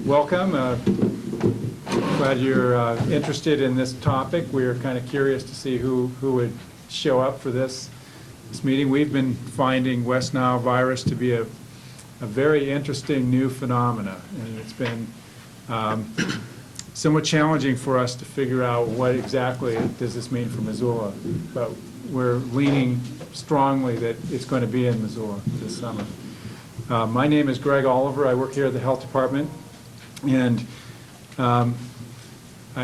Welcome. Glad you're interested in this topic. We're kind of curious to see who would show up for this meeting. We've been finding West Nile virus to be a very interesting new phenomena, and it's been somewhat challenging for us to figure out what exactly does this mean for Missoula, but we're leaning strongly that it's going to be in Missoula this summer. My name is Greg Oliver. I work here at the Health Department, and I'm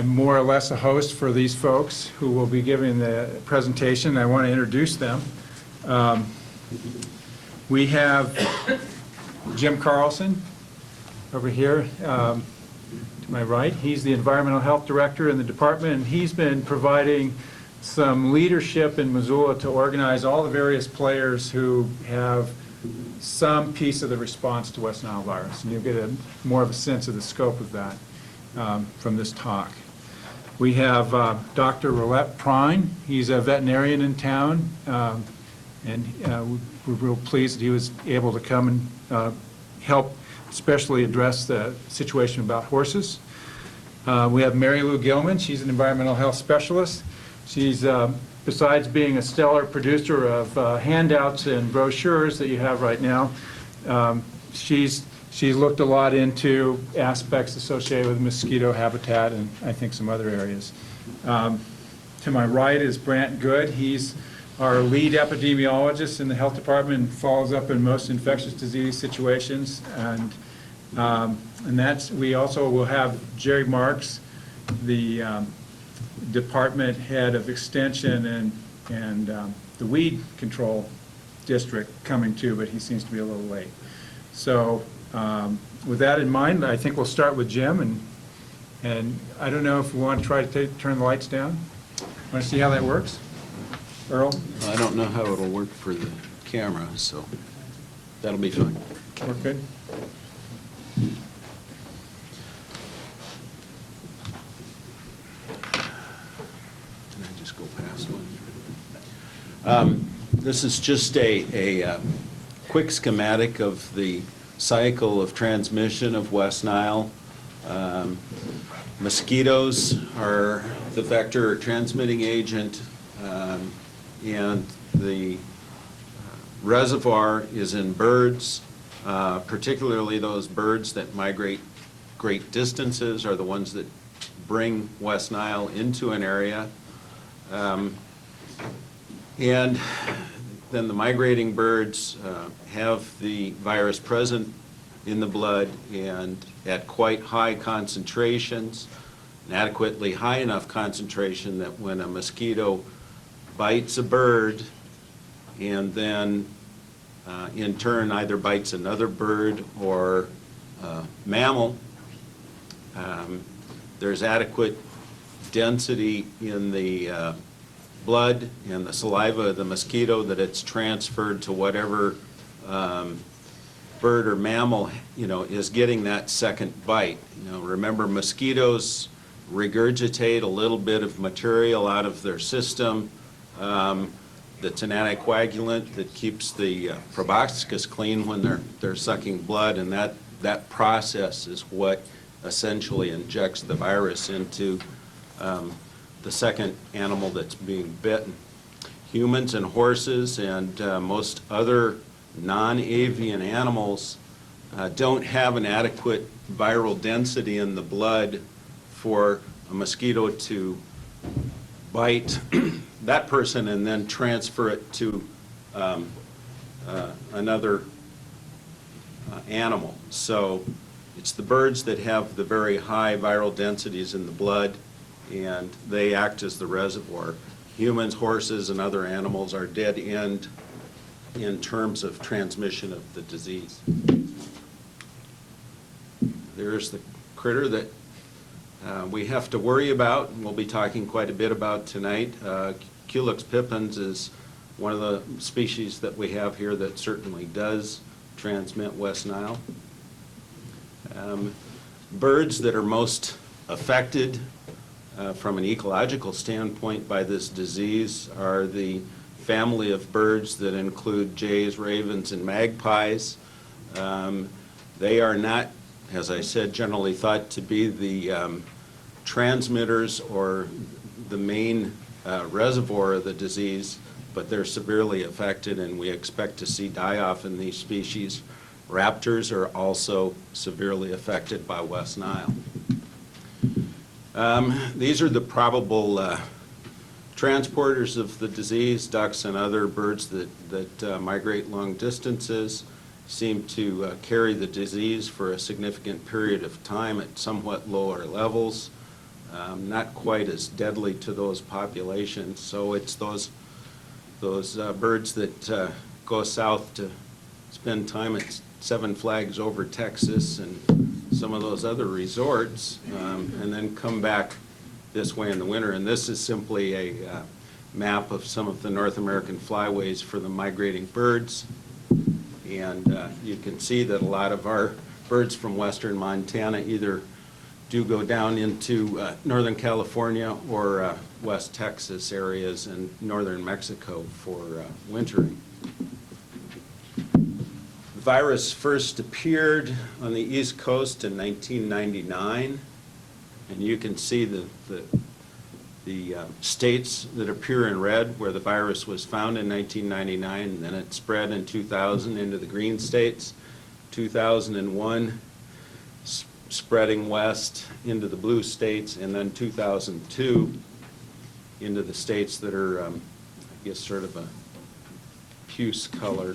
more or less a host for these folks who will be giving the presentation. I want to introduce them. We have Jim Carlson over here to my right. He's the Environmental Health Director in the department, and he's been providing some leadership in Missoula to organize all the various players who have some piece of the response to West Nile virus. And you'll get more of a sense of the scope of that from this talk. We have Dr. Rolette Prine. He's a veterinarian in town, and we're real pleased that he was able to come and help especially address the situation about horses. We have Mary Lou Gilman. She's an environmental health specialist. She's, besides being a stellar producer of handouts and brochures that you have right now, she's looked a lot into aspects associated with mosquito habitat and I think some other areas. To my right is Brant Good. He's our lead epidemiologist in the health department and follows up in most infectious disease situations. And we also will have Jerry Marks, the department head of extension and the weed control district, coming too, but he seems to be a little late. So with that in mind, I think we'll start with Jim, and I don't know if we want to try to turn the lights down. Want to see how that works? Earl? I don't know how it'll work for the camera, so that'll be fine. Work good? Can I just go past one? This is just a quick schematic of the cycle of transmission of West Nile. Mosquitoes are the vector or transmitting agent, and the reservoir is in birds, particularly those birds that migrate great distances are the ones that bring West Nile into an area. And then the migrating birds have the virus present in the blood and at quite high concentrations, an adequately high enough concentration that when a mosquito bites a bird and then in turn either bites another bird or mammal, there's adequate density in the blood and the saliva of the mosquito that it's transferred to whatever bird or mammal is getting that second bite. Remember, mosquitoes regurgitate a little bit of material out of their system that's an anticoagulant that keeps the proboscis clean when they're sucking blood, and that process is what essentially injects the virus into the second animal that's being bitten. Humans and horses and most other non-avian animals don't have an adequate viral density in the blood for a mosquito to bite that person and then transfer it to another animal. So it's the birds that have the very high viral densities in the blood, and they act as the reservoir. Humans, horses, and other animals are dead end in terms of transmission of the disease. There's the critter that we have to worry about, and we'll be talking quite a bit about tonight. Culex pippins is one of the species that we have here that certainly does transmit West Nile. Birds that are most affected from an ecological standpoint by this disease are the family of birds that include jays, ravens, and magpies. They are not, as I said, generally thought to be the transmitters or the main reservoir of the disease, but they're severely affected, and we expect to see die-off in these species. Raptors are also severely affected by West Nile. These are the probable transporters of the disease. Ducks and other birds that migrate long distances seem to carry the disease for a significant period of time at somewhat lower levels, not quite as deadly to those populations. So it's those birds that go south to spend time at Seven Flags Over Texas and some of those other resorts, and then come back this way in the winter. And this is simply a map of some of the North American flyways for the migrating birds. And you can see that a lot of our birds from western Montana either do go down into northern California or West Texas areas and northern Mexico for wintering. The virus first appeared on the East Coast in 1999, and you can see the states that appear in red where the virus was found in 1999, and then it spread in 2000 into the green states, 2001 spreading west into the blue states, and then 2002 into the states that are, I guess, sort of a puce color.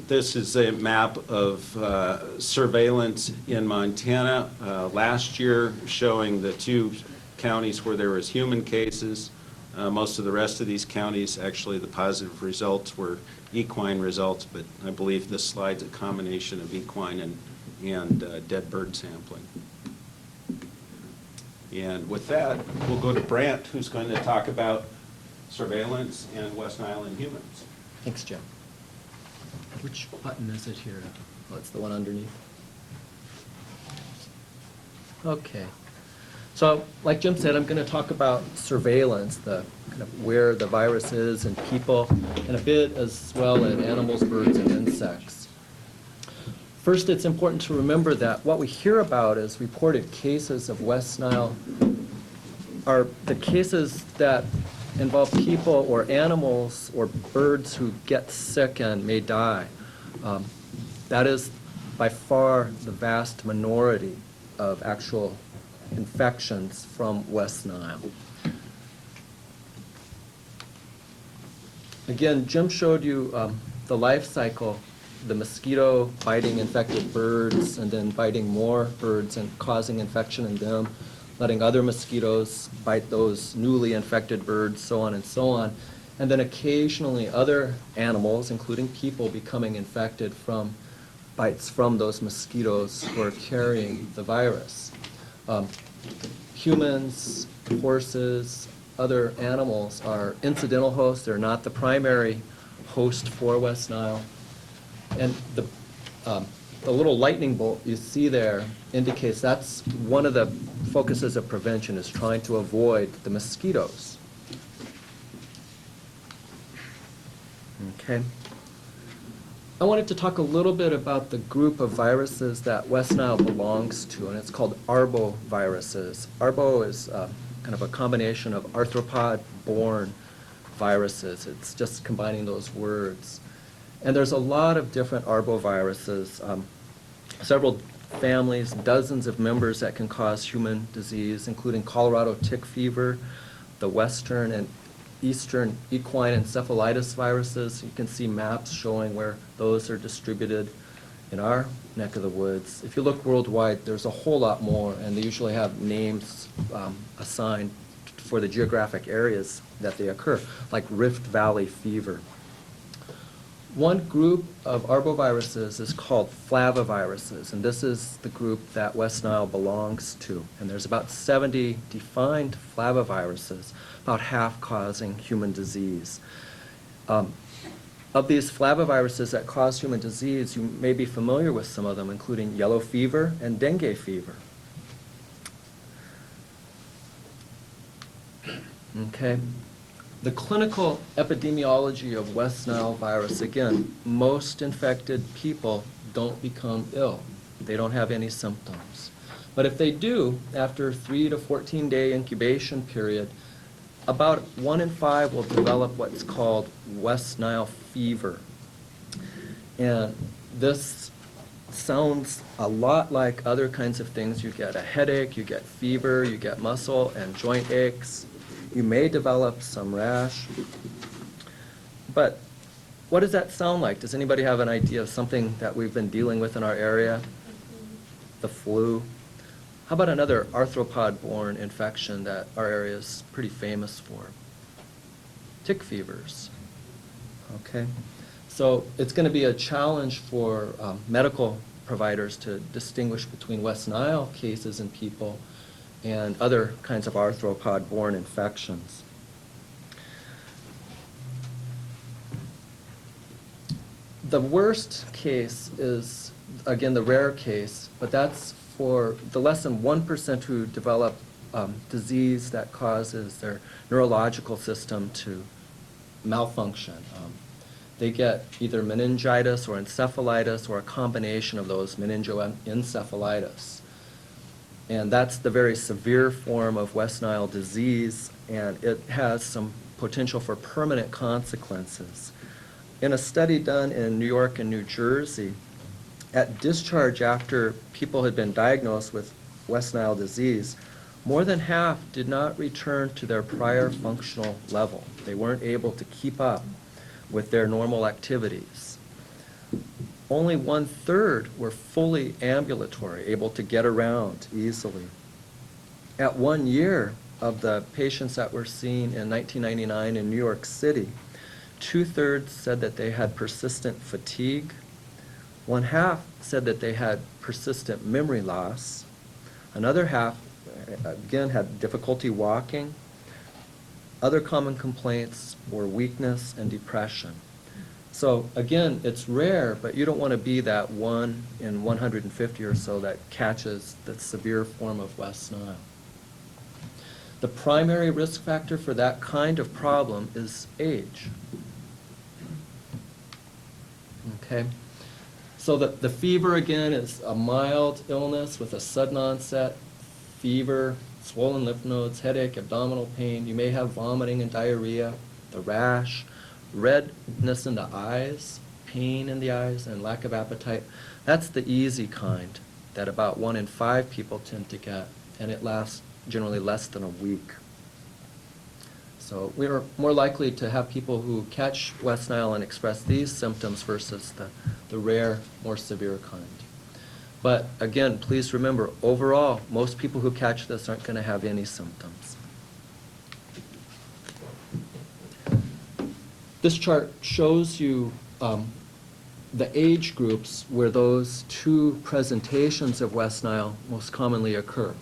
This is a map of surveillance in Montana last year, showing the 2 counties where there was human cases. Most of the rest of these counties, actually the positive results were equine results, but I believe this slide's a combination of equine and dead bird sampling. And with that, we'll go to Brant, who's going to talk about surveillance in West Nile in humans. Thanks, Jim. Which button is it here? Oh, it's the one underneath. Okay. So, like Jim said, I'm going to talk about surveillance, the kind of where the virus is in people, and a bit as well in animals, birds, and insects. First, it's important to remember that what we hear about as reported cases of West Nile are the cases that involve people or animals or birds who get sick and may die. That is by far the vast minority of actual infections from West Nile. Again, Jim showed you the life cycle, the mosquito biting infected birds and then biting more birds and causing infection in them, letting other mosquitoes bite those newly infected birds, so on and so on. And then occasionally other animals, including people, becoming infected from bites from those mosquitoes who are carrying the virus. Humans, horses, other animals are incidental hosts. They're not the primary host for West Nile. And the little lightning bolt you see there indicates that's one of the focuses of prevention, is trying to avoid the mosquitoes. Okay. I wanted to talk a little bit about the group of viruses that West Nile belongs to, and it's called arboviruses. Arbo is kind of a combination of arthropod-borne viruses. It's just combining those words. And there's a lot of different arboviruses, several families, dozens of members that can cause human disease, including Colorado tick fever, the western and eastern equine encephalitis viruses. You can see maps showing where those are distributed in our neck of the woods. If you look worldwide, there's a whole lot more, and they usually have names assigned for the geographic areas that they occur, like Rift Valley fever. One group of arboviruses is called flaviviruses, and this is the group that West Nile belongs to. And there's about 70 defined flaviviruses, about half causing human disease. Of these flaviviruses that cause human disease, you may be familiar with some of them, including yellow fever and dengue fever. Okay. The clinical epidemiology of West Nile virus, again, most infected people don't become ill. They don't have any symptoms. But if they do, after 3 to 14-day incubation period, about 1 in 5 will develop what's called West Nile fever. And this sounds a lot like other kinds of things. You get a headache, you get fever, you get muscle and joint aches. You may develop some rash. But what does that sound like? Does anybody have an idea of something that we've been dealing with in our area? The flu. How about another arthropod-borne infection that our area is pretty famous for? Tick fevers. Okay. So it's going to be a challenge for medical providers to distinguish between West Nile cases in people and other kinds of arthropod-borne infections. The worst case is, again, the rare case, but that's for the less than 1% who develop disease that causes their neurological system to malfunction. They get either meningitis or encephalitis or a combination of those, meningoencephalitis. And that's the very severe form of West Nile disease, and it has some potential for permanent consequences. In a study done in New York and New Jersey, at discharge after people had been diagnosed with West Nile disease, more than half did not return to their prior functional level. They weren't able to keep up with their normal activities. Only 1/3 were fully ambulatory, able to get around easily. At 1 year of the patients that were seen in 1999 in New York City, 2/3 said that they had persistent fatigue. 1/2 said that they had persistent memory loss. Another half, again, had difficulty walking. Other common complaints were weakness and depression. So again, it's rare, but you don't want to be that 1 in 150 or so that catches the severe form of West Nile. The primary risk factor for that kind of problem is age. Okay? So the fever, again, is a mild illness with a sudden onset, fever, swollen lymph nodes, headache, abdominal pain. You may have vomiting and diarrhea, the rash, redness in the eyes, pain in the eyes, and lack of appetite. That's the easy kind that about 1 in 5 people tend to get, and it lasts generally less than a week. So we're more likely to have people who catch West Nile and express these symptoms versus the rare, more severe kind. But again, please remember, overall, most people who catch this aren't going to have any symptoms. This chart shows you the age groups where those 2 presentations of West Nile most commonly occur.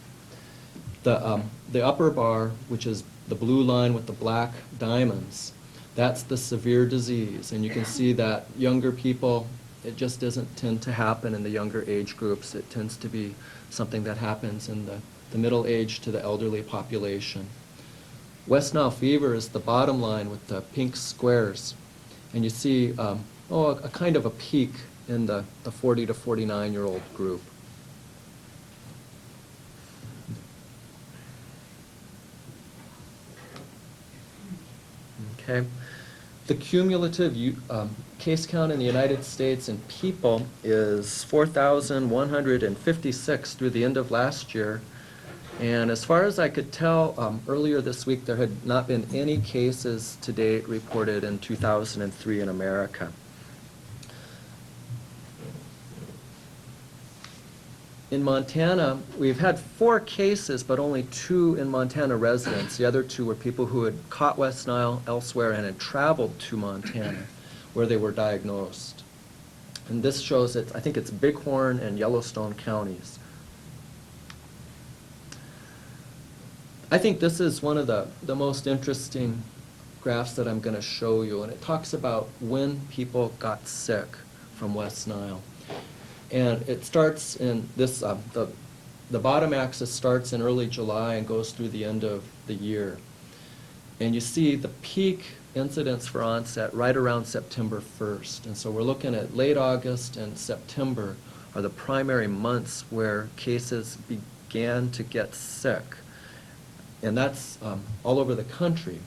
The upper bar, which is the blue line with the black diamonds, that's the severe disease. And you can see that younger people, it just doesn't tend to happen in the younger age groups. It tends to be something that happens in the middle age to the elderly population. West Nile fever is the bottom line with the pink squares. And you see a kind of a peak in the 40 to 49-year-old group. Okay. The cumulative case count in the United States in people is 4,156 through the end of last year. And as far as I could tell, earlier this week, there had not been any cases to date reported in 2003 in America. In Montana, we've had 4 cases, but only 2 in Montana residents. The other 2 were people who had caught West Nile elsewhere and had traveled to Montana, where they were diagnosed. And this shows that I think it's Bighorn and Yellowstone counties. I think this is one of the most interesting graphs that I'm going to show you, and it talks about when people got sick from West Nile. And it starts in this, the bottom axis starts in early July and goes through the end of the year. And you see the peak incidence for onset right around September 1st. And so we're looking at late August and September are the primary months where cases began to get sick. And that's all over the country.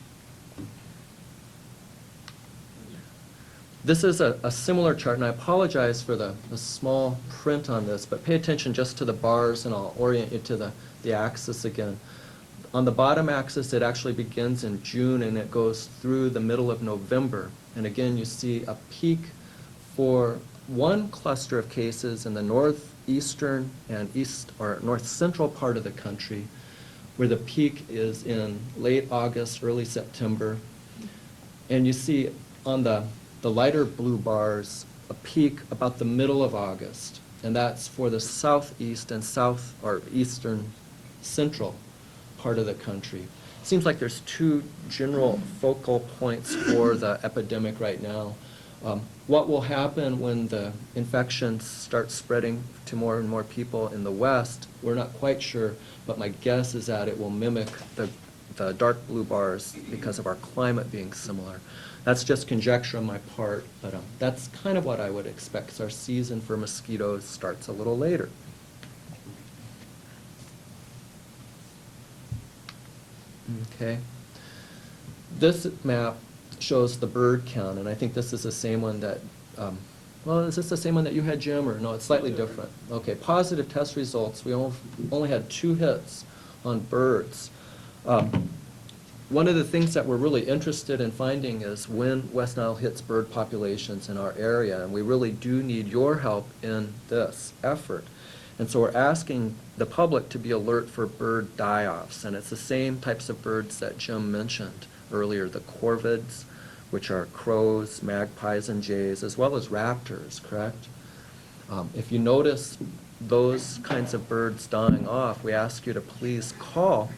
This is a similar chart, and I apologize for the small print on this, but pay attention just to the bars, and I'll orient you to the axis again. On the bottom axis, it actually begins in June, and it goes through the middle of November. And again, you see a peak for one cluster of cases in the northeastern and east or north central part of the country, where the peak is in late August, early September. And you see on the lighter blue bars a peak about the middle of August, and that's for the southeast and south or eastern central part of the country. Seems like there's two general focal points for the epidemic right now. What will happen when the infections start spreading to more and more people in the west, we're not quite sure, but my guess is that it will mimic the dark blue bars because of our climate being similar. That's just conjecture on my part, but that's kind of what I would expect, because our season for mosquitoes starts a little later. Okay. This map shows the bird count, and I think this is the same one that, well, is this the same one that you had, Jim, or no, it's slightly different? Okay, positive test results, we only had 2 hits on birds. One of the things that we're really interested in finding is when West Nile hits bird populations in our area, and we really do need your help in this effort. And so we're asking the public to be alert for bird die-offs, and it's the same types of birds that Jim mentioned earlier, the corvids, which are crows, magpies, and jays, as well as raptors, correct? If you notice those kinds of birds dying off, we ask you to please call.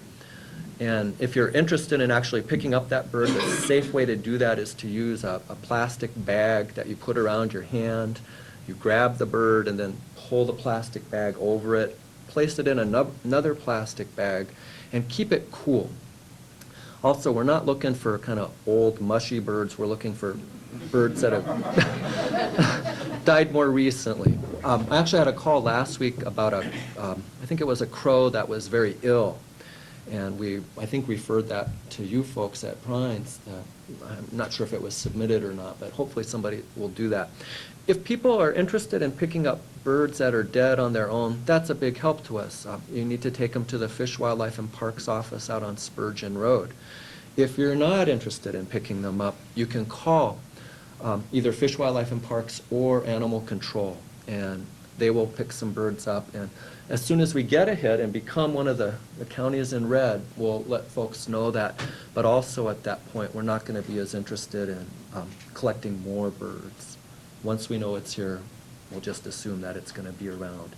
And if you're interested in actually picking up that bird, the safe way to do that is to use a plastic bag that you put around your hand. You grab the bird and then pull the plastic bag over it, place it in another plastic bag, and keep it cool. Also, we're not looking for kind of old, mushy birds. We're looking for birds that have died more recently. I actually had a call last week about I think it was a crow that was very ill. And I think, referred that to you folks at Pines. I'm not sure if it was submitted or not, but hopefully somebody will do that. If people are interested in picking up birds that are dead on their own, that's a big help to us. You need to take them to the Fish, Wildlife, and Parks office out on Spurgeon Road. If you're not interested in picking them up, you can call either Fish, Wildlife, and Parks or Animal Control, and they will pick some birds up. And as soon as we get a hit and become one of the counties in red, we'll let folks know that. But also at that point, we're not going to be as interested in collecting more birds. Once we know it's here, we'll just assume that it's going to be around.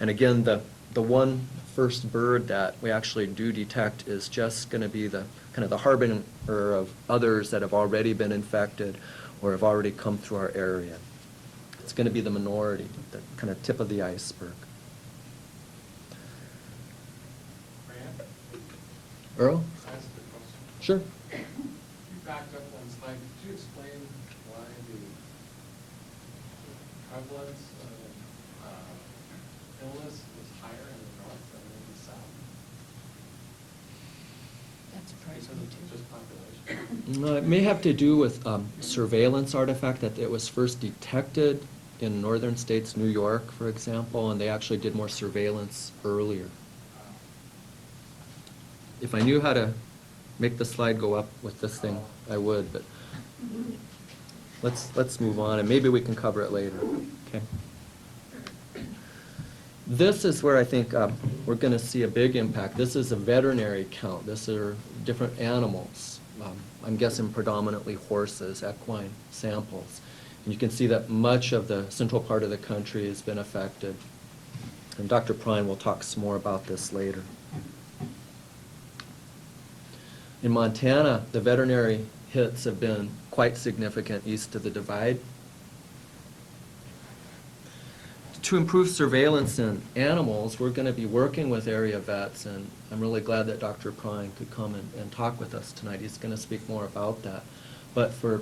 And again, the one first bird that we actually do detect is just going to be the kind of the harbinger of others that have already been infected or have already come through our area. It's going to be the minority, the kind of tip of the iceberg. Earl? Can I ask a question? Sure. You backed up one slide. Could you explain why the prevalence of illness was higher in the north than in the south? That's Because surprising of too. just population? It may have to do with surveillance artifact, that it was first detected in northern states, New York, for example, and they actually did more surveillance earlier. If I knew how to make the slide go up with this thing, I would, but let's move on, and maybe we can cover it later. Okay. This is where I think we're going to see a big impact. This is a veterinary count. These are different animals. I'm guessing predominantly horses, equine samples. And you can see that much of the central part of the country has been affected. And Dr. Prine will talk some more about this later. In Montana, the veterinary hits have been quite significant east of the divide. to improve surveillance in animals, we're going to be working with area vets, and I'm really glad that Dr. Prine could come and talk with us tonight. He's going to speak more about that. But for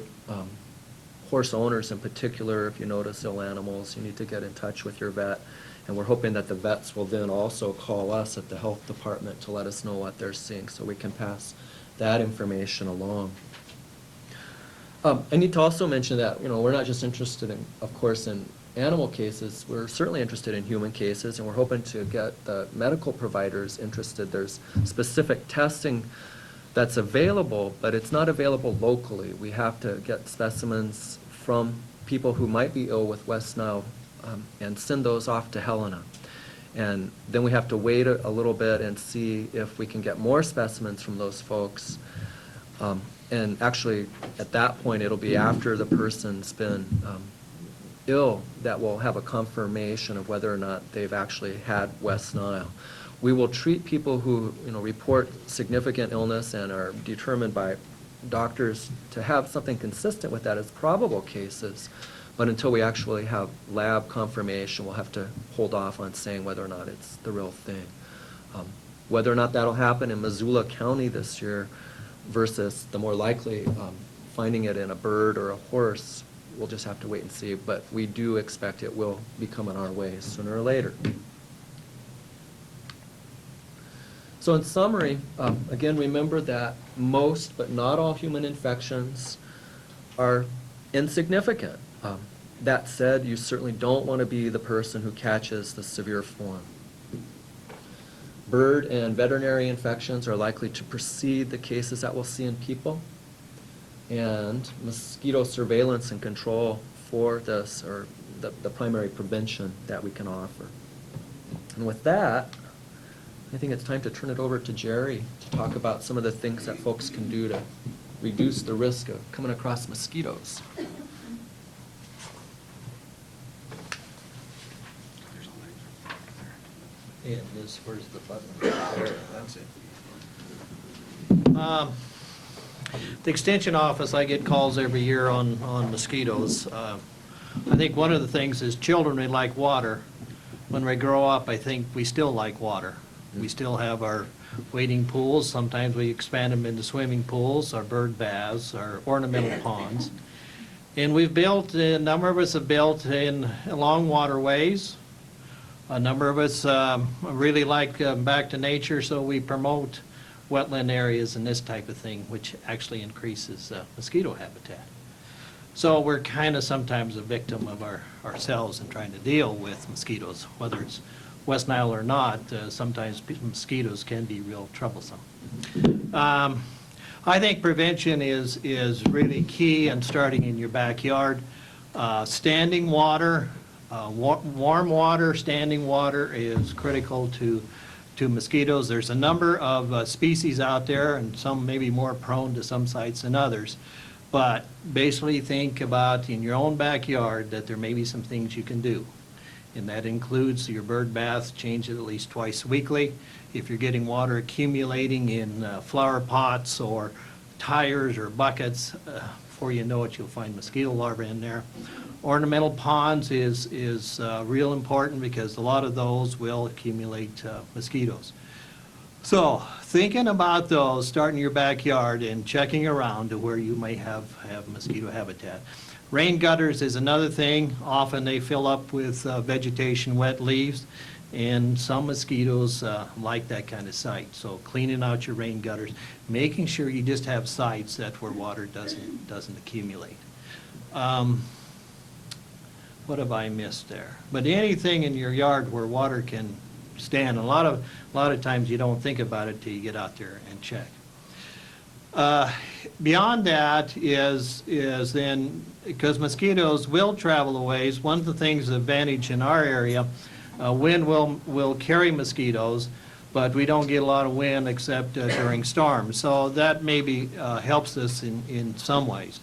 horse owners in particular, if you notice ill animals, you need to get in touch with your vet. And we're hoping that the vets will then also call us at the health department to let us know what they're seeing, so we can pass that information along. I need to also mention that, we're not just interested in, of course, in animal cases. We're certainly interested in human cases, and we're hoping to get the medical providers interested. There's specific testing that's available, but it's not available locally. We have to get specimens from people who might be ill with West Nile and send those off to Helena. And then we have to wait a little bit and see if we can get more specimens from those folks. And actually, at that point, it'll be after the person's been ill that we'll have a confirmation of whether or not they've actually had West Nile. We will treat people who, report significant illness and are determined by doctors to have something consistent with that as probable cases. But until we actually have lab confirmation, we'll have to hold off on saying whether or not it's the real thing. Whether or not that'll happen in Missoula County this year versus the more likely finding it in a bird or a horse, we'll just have to wait and see. But we do expect it will be coming our way sooner or later. So in summary, again, remember that most but not all human infections are insignificant. That said, you certainly don't want to be the person who catches the severe form. Bird and veterinary infections are likely to precede the cases that we'll see in people. And mosquito surveillance and control for this are the primary prevention that we can offer. And with that, I think it's time to turn it over to Jerry to talk about some of the things that folks can do to reduce the risk of coming across mosquitoes. And this, where's the button? There, that's it. The extension office, I get calls every year on mosquitoes. I think one of the things is children, they like water. When we grow up, I think we still like water. We still have our wading pools. Sometimes we expand them into swimming pools, our bird baths, our ornamental ponds. And we've built, a number of us have built in along waterways. A number of us really like back to nature, so we promote wetland areas and this type of thing, which actually increases mosquito habitat. So we're kind of sometimes a victim of ourselves in trying to deal with mosquitoes, whether it's West Nile or not. Sometimes mosquitoes can be real troublesome. I think prevention is really key, and starting in your backyard. Standing water. Warm water, standing water is critical to mosquitoes. There's a number of species out there, and some may be more prone to some sites than others. But basically think about in your own backyard that there may be some things you can do. And that includes your bird bath, change it at least twice weekly. If you're getting water accumulating in flower pots or tires or buckets, before you know it, you'll find mosquito larvae in there. Ornamental ponds is real important because a lot of those will accumulate mosquitoes. So thinking about those, starting your backyard and checking around to where you may have mosquito habitat. Rain gutters is another thing. Often they fill up with vegetation, wet leaves, and some mosquitoes like that kind of site. So cleaning out your rain gutters, making sure you just have sites that where water doesn't accumulate. What have I missed there? But anything in your yard where water can stand, a lot of times you don't think about it till you get out there and check. Beyond that is then, because mosquitoes will travel a ways, one of the things, the advantage in our area, wind will carry mosquitoes, but we don't get a lot of wind except during storms. So that maybe helps us in some ways.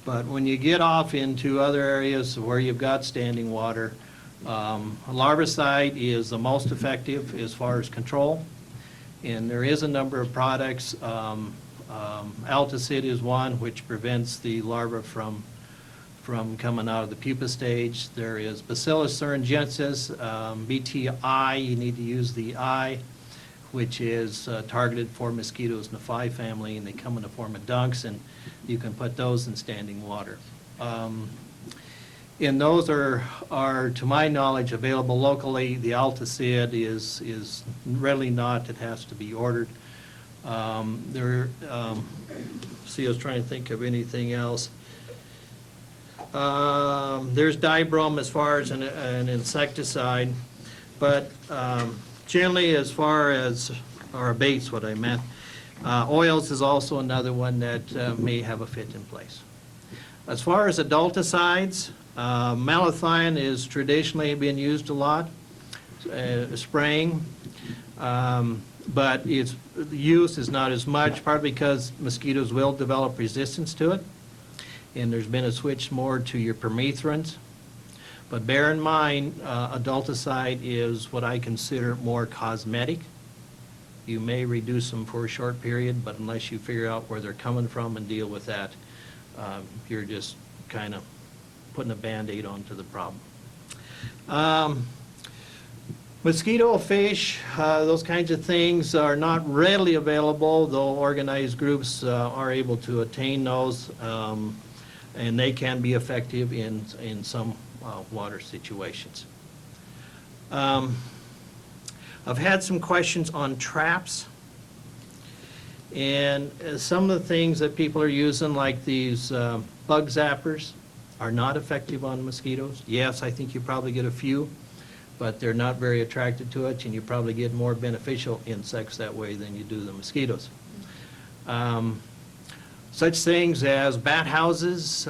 But when you get off into other areas where you've got standing water, larvicide is the most effective as far as control. And there is a number of products. Alticid is one which prevents the larva from from coming out of the pupa stage. There is Bacillus thuringiensis, BTI, you need to use the I, which is targeted for mosquitoes in the fly family, and they come in the form of dunks, and you can put those in standing water. And those are, to my knowledge, available locally. The Alticid is readily not, it has to be ordered. See, I was trying to think of anything else. There's dibrom as far as an insecticide, but generally as far as, or baits, what I meant, oils is also another one that may have a fit in place. As far as adulticides, malathion is traditionally been used a lot, spraying, but its use is not as much, partly because mosquitoes will develop resistance to it, and there's been a switch more to your permethrins. But bear in mind, adulticide is what I consider more cosmetic. You may reduce them for a short period, but unless you figure out where they're coming from and deal with that, you're just kind of putting a Band-Aid onto the problem. Mosquito, fish, those kinds of things are not readily available, though organized groups are able to attain those, and they can be effective in some water situations. I've had some questions on traps, and some of the things that people are using, like these bug zappers, are not effective on mosquitoes. Yes, I think you probably get a few, but they're not very attracted to it, and you probably get more beneficial insects that way than you do the mosquitoes. Such things as bat houses,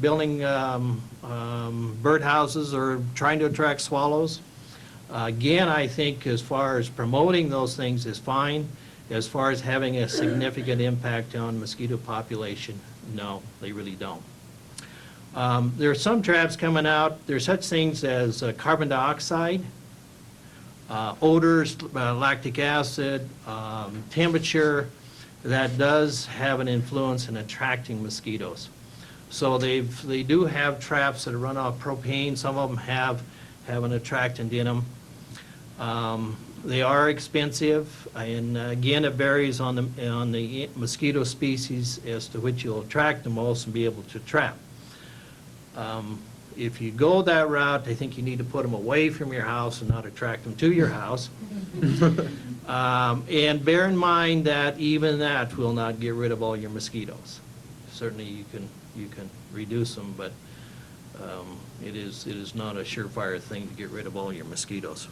building bird houses, or trying to attract swallows. Again, I think as far as promoting those things is fine. As far as having a significant impact on mosquito population, no, they really don't. There are some traps coming out. There's such things as carbon dioxide, odors, lactic acid, temperature, that does have an influence in attracting mosquitoes. So they do have traps that run off propane. Some of them have an attractant in them. They are expensive, and again, it varies on the mosquito species as to which you'll attract the most and be able to trap. If you go that route, I think you need to put them away from your house and not attract them to your house. And bear in mind that even that will not get rid of all your mosquitoes. Certainly you can reduce them, but it is not a surefire thing to get rid of all your mosquitoes.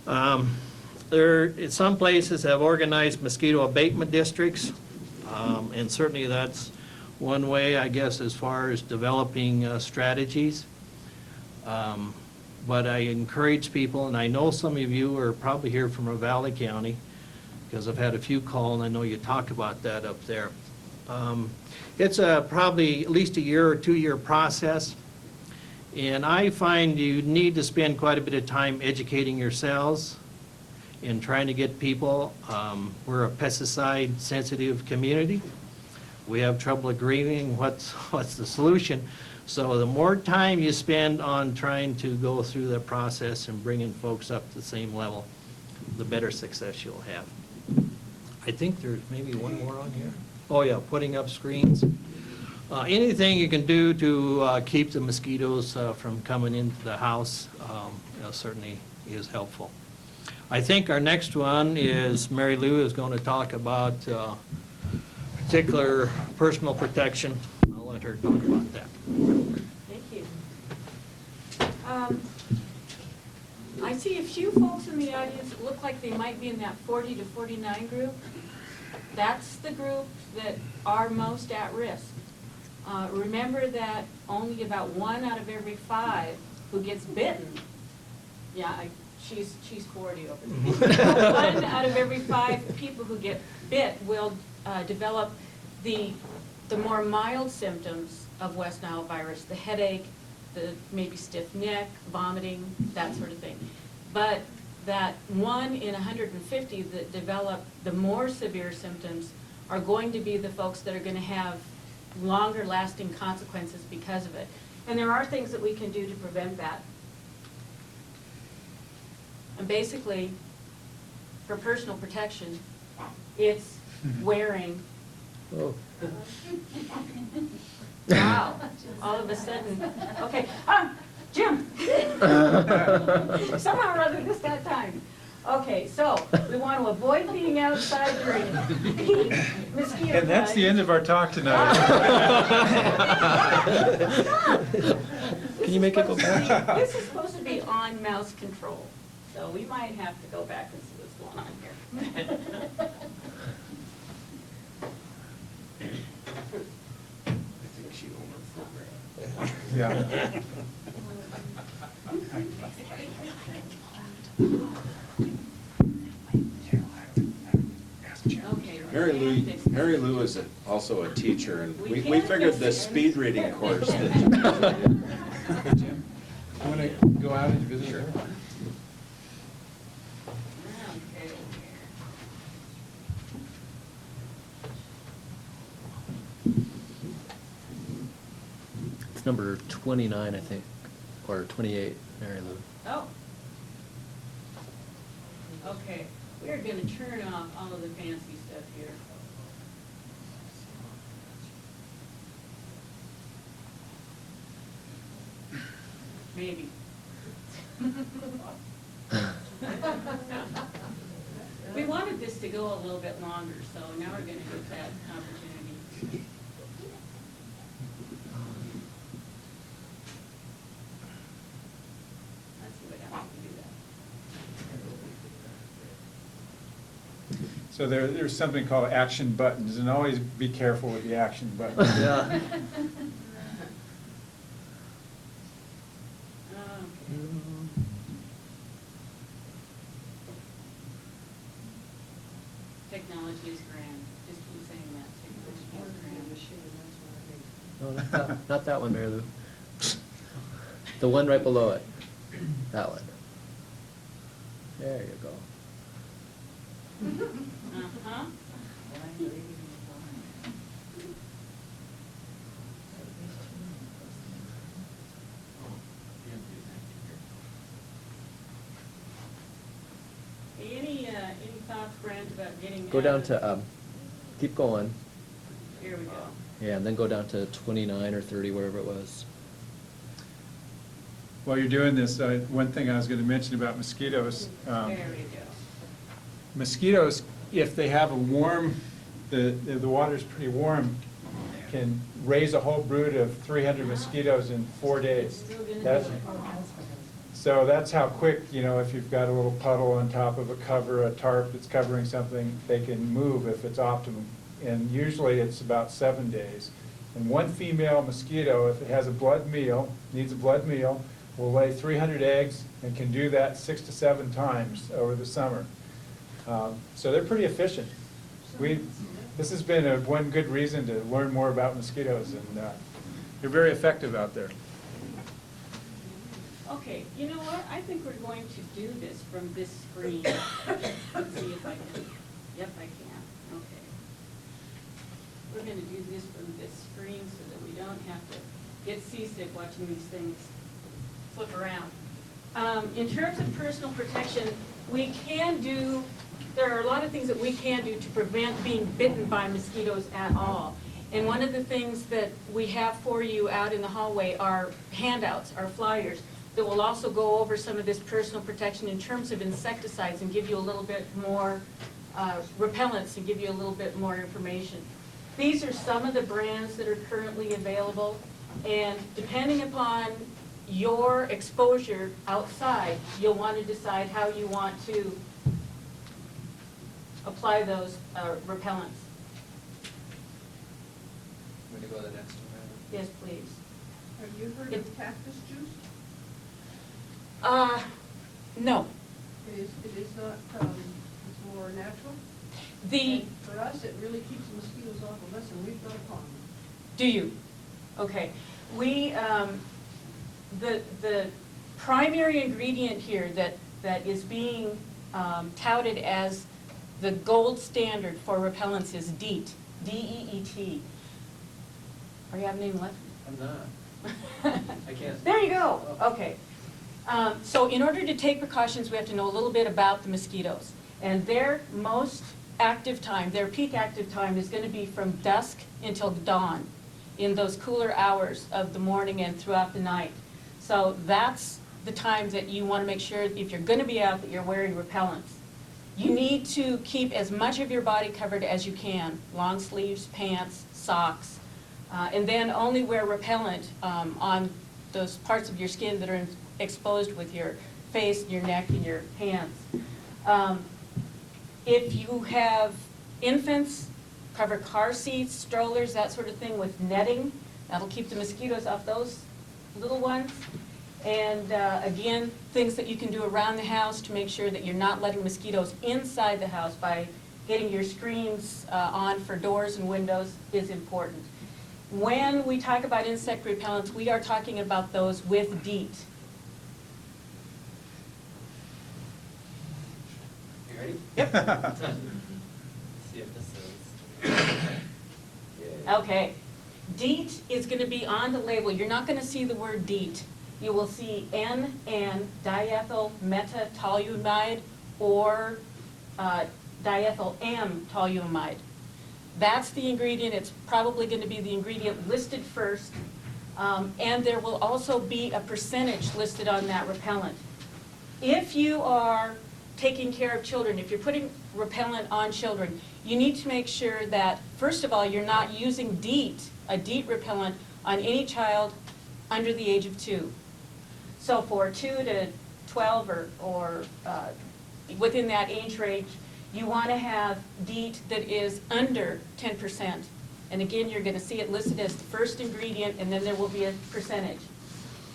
Some places have organized mosquito abatement districts, and certainly that's one way, I guess, as far as developing strategies. But I encourage people, and I know some of you are probably here from Ravalli County, because I've had a few call, and I know you talk about that up there. It's probably at least a year or 2 year process, and I find you need to spend quite a bit of time educating yourselves and trying to get people. We're a pesticide-sensitive community. We have trouble agreeing what's the solution. So the more time you spend on trying to go through the process and bringing folks up to the same level, the better success you'll have. I think there's maybe one more on here. Oh yeah, putting up screens. Anything you can do to keep the mosquitoes from coming into the house certainly is helpful. I think our next one is Mary Lou is going to talk about particular personal protection. I'll let her talk about that. Thank you. I see a few folks in the audience that look like they might be in that 40 to 49 group. That's the group that are most at risk. Remember that only about 1 out of every 5 who gets bitten, she's 40 over there. 1 out of every 5 people who get bit will develop the more mild symptoms of West Nile virus, the headache, the maybe stiff neck, vomiting, that sort of thing. But that 1 in 150 that develop the more severe symptoms are going to be the folks that are going to have longer lasting consequences because of it. And there are things that we can do to prevent that. And basically, for personal protection, it's wearing, Oh. wow, all of a sudden, okay, Jim! Somehow or other this that time. Okay, so we want to avoid being outside during peak mosquito And that's the time. end of our talk tonight. Can you make it go back? This is supposed to be on mouse control, so we might have to go back and see what's going on here. Yeah. Okay. Mary Lou is also a teacher, and We we can't figured fix the it. speed reading course that Jim, you want to go out and visit her? Okay. It's number 29, I think, or 28, Mary Lou. Oh. Okay, we are gonna turn off all of the fancy stuff here. Maybe. We wanted this to go a little bit longer, so now we're gonna get that opportunity. Let's see what happens if we do that. So there's something called action buttons, and always be careful with the action buttons. Yeah. Technology is grand. Just keep saying that. Technology is grand. No, not that one, Mary Lou. The one right below it. That one. There you go. Uh-huh. Any thoughts, Brent, about getting? Go down to, keep going. Here we go. Yeah, and then go down to 29 or 30, wherever it was. While you're doing this, one thing I was going to mention about mosquitoes. There we go. Mosquitoes, if they have a warm, the water's pretty warm, can raise a whole brood of 300 mosquitoes in 4 days. That's- So that's how quick, if you've got a little puddle on top of a cover, a tarp that's covering something, they can move if it's optimum. And usually it's about 7 days. And one female mosquito, if it has a blood meal, needs a blood meal, will lay 300 eggs and can do that 6 to 7 times over the summer. So they're pretty efficient. This has been one good reason to learn more about mosquitoes, and they're very effective out there. Okay, you know what? I think we're going to do this from this screen. Let's see if I can. Yep, I can. Okay. We're going to do this from this screen so that we don't have to get seasick watching these things flip around. In terms of personal protection, there are a lot of things that we can do to prevent being bitten by mosquitoes at all. And one of the things that we have for you out in the hallway are handouts, are flyers, that will also go over some of this personal protection in terms of insecticides and give you a little bit more repellents and give you a little bit more information. These are some of the brands that are currently available, and depending upon your exposure outside, you'll want to decide how you want to apply those repellents. Want to go to the next one? Yes, please. Have you heard of cactus juice? No. It is not, it's more natural. The, And for us, it really keeps the mosquitoes off of us, and we've got a pond. do you? Okay. We, the primary ingredient here that is being touted as the gold standard for repellents is DEET, D-E-E-T. Or you have any left? I'm not. I can't. There you go, okay. So in order to take precautions, we have to know a little bit about the mosquitoes. And their most active time, their peak active time is going to be from dusk until dawn, in those cooler hours of the morning and throughout the night. So that's the time that you want to make sure, if you're going to be out, that you're wearing repellents. You need to keep as much of your body covered as you can, long sleeves, pants, socks, and then only wear repellent on those parts of your skin that are exposed with your face, your neck, and your hands. If you have infants, cover car seats, strollers, that sort of thing with netting. That'll keep the mosquitoes off those little ones. And again, things that you can do around the house to make sure that you're not letting mosquitoes inside the house by getting your screens on for doors and windows is important. When we talk about insect repellents, we are talking about those with DEET. You ready? Yep. Let's see if this is. Okay. DEET is going to be on the label. You're not going to see the word DEET. You will see N-N, diethyl metatoluamide, or diethyl M-toluamide. That's the ingredient. It's probably going to be the ingredient listed first. And there will also be a percentage listed on that repellent. If you are taking care of children, if you're putting repellent on children, you need to make sure that, first of all, you're not using DEET, a DEET repellent, on any child under the age of 2. So for 2 to 12 or within that age range, you want to have DEET that is under 10%. And again, you're going to see it listed as the first ingredient, and then there will be a percentage.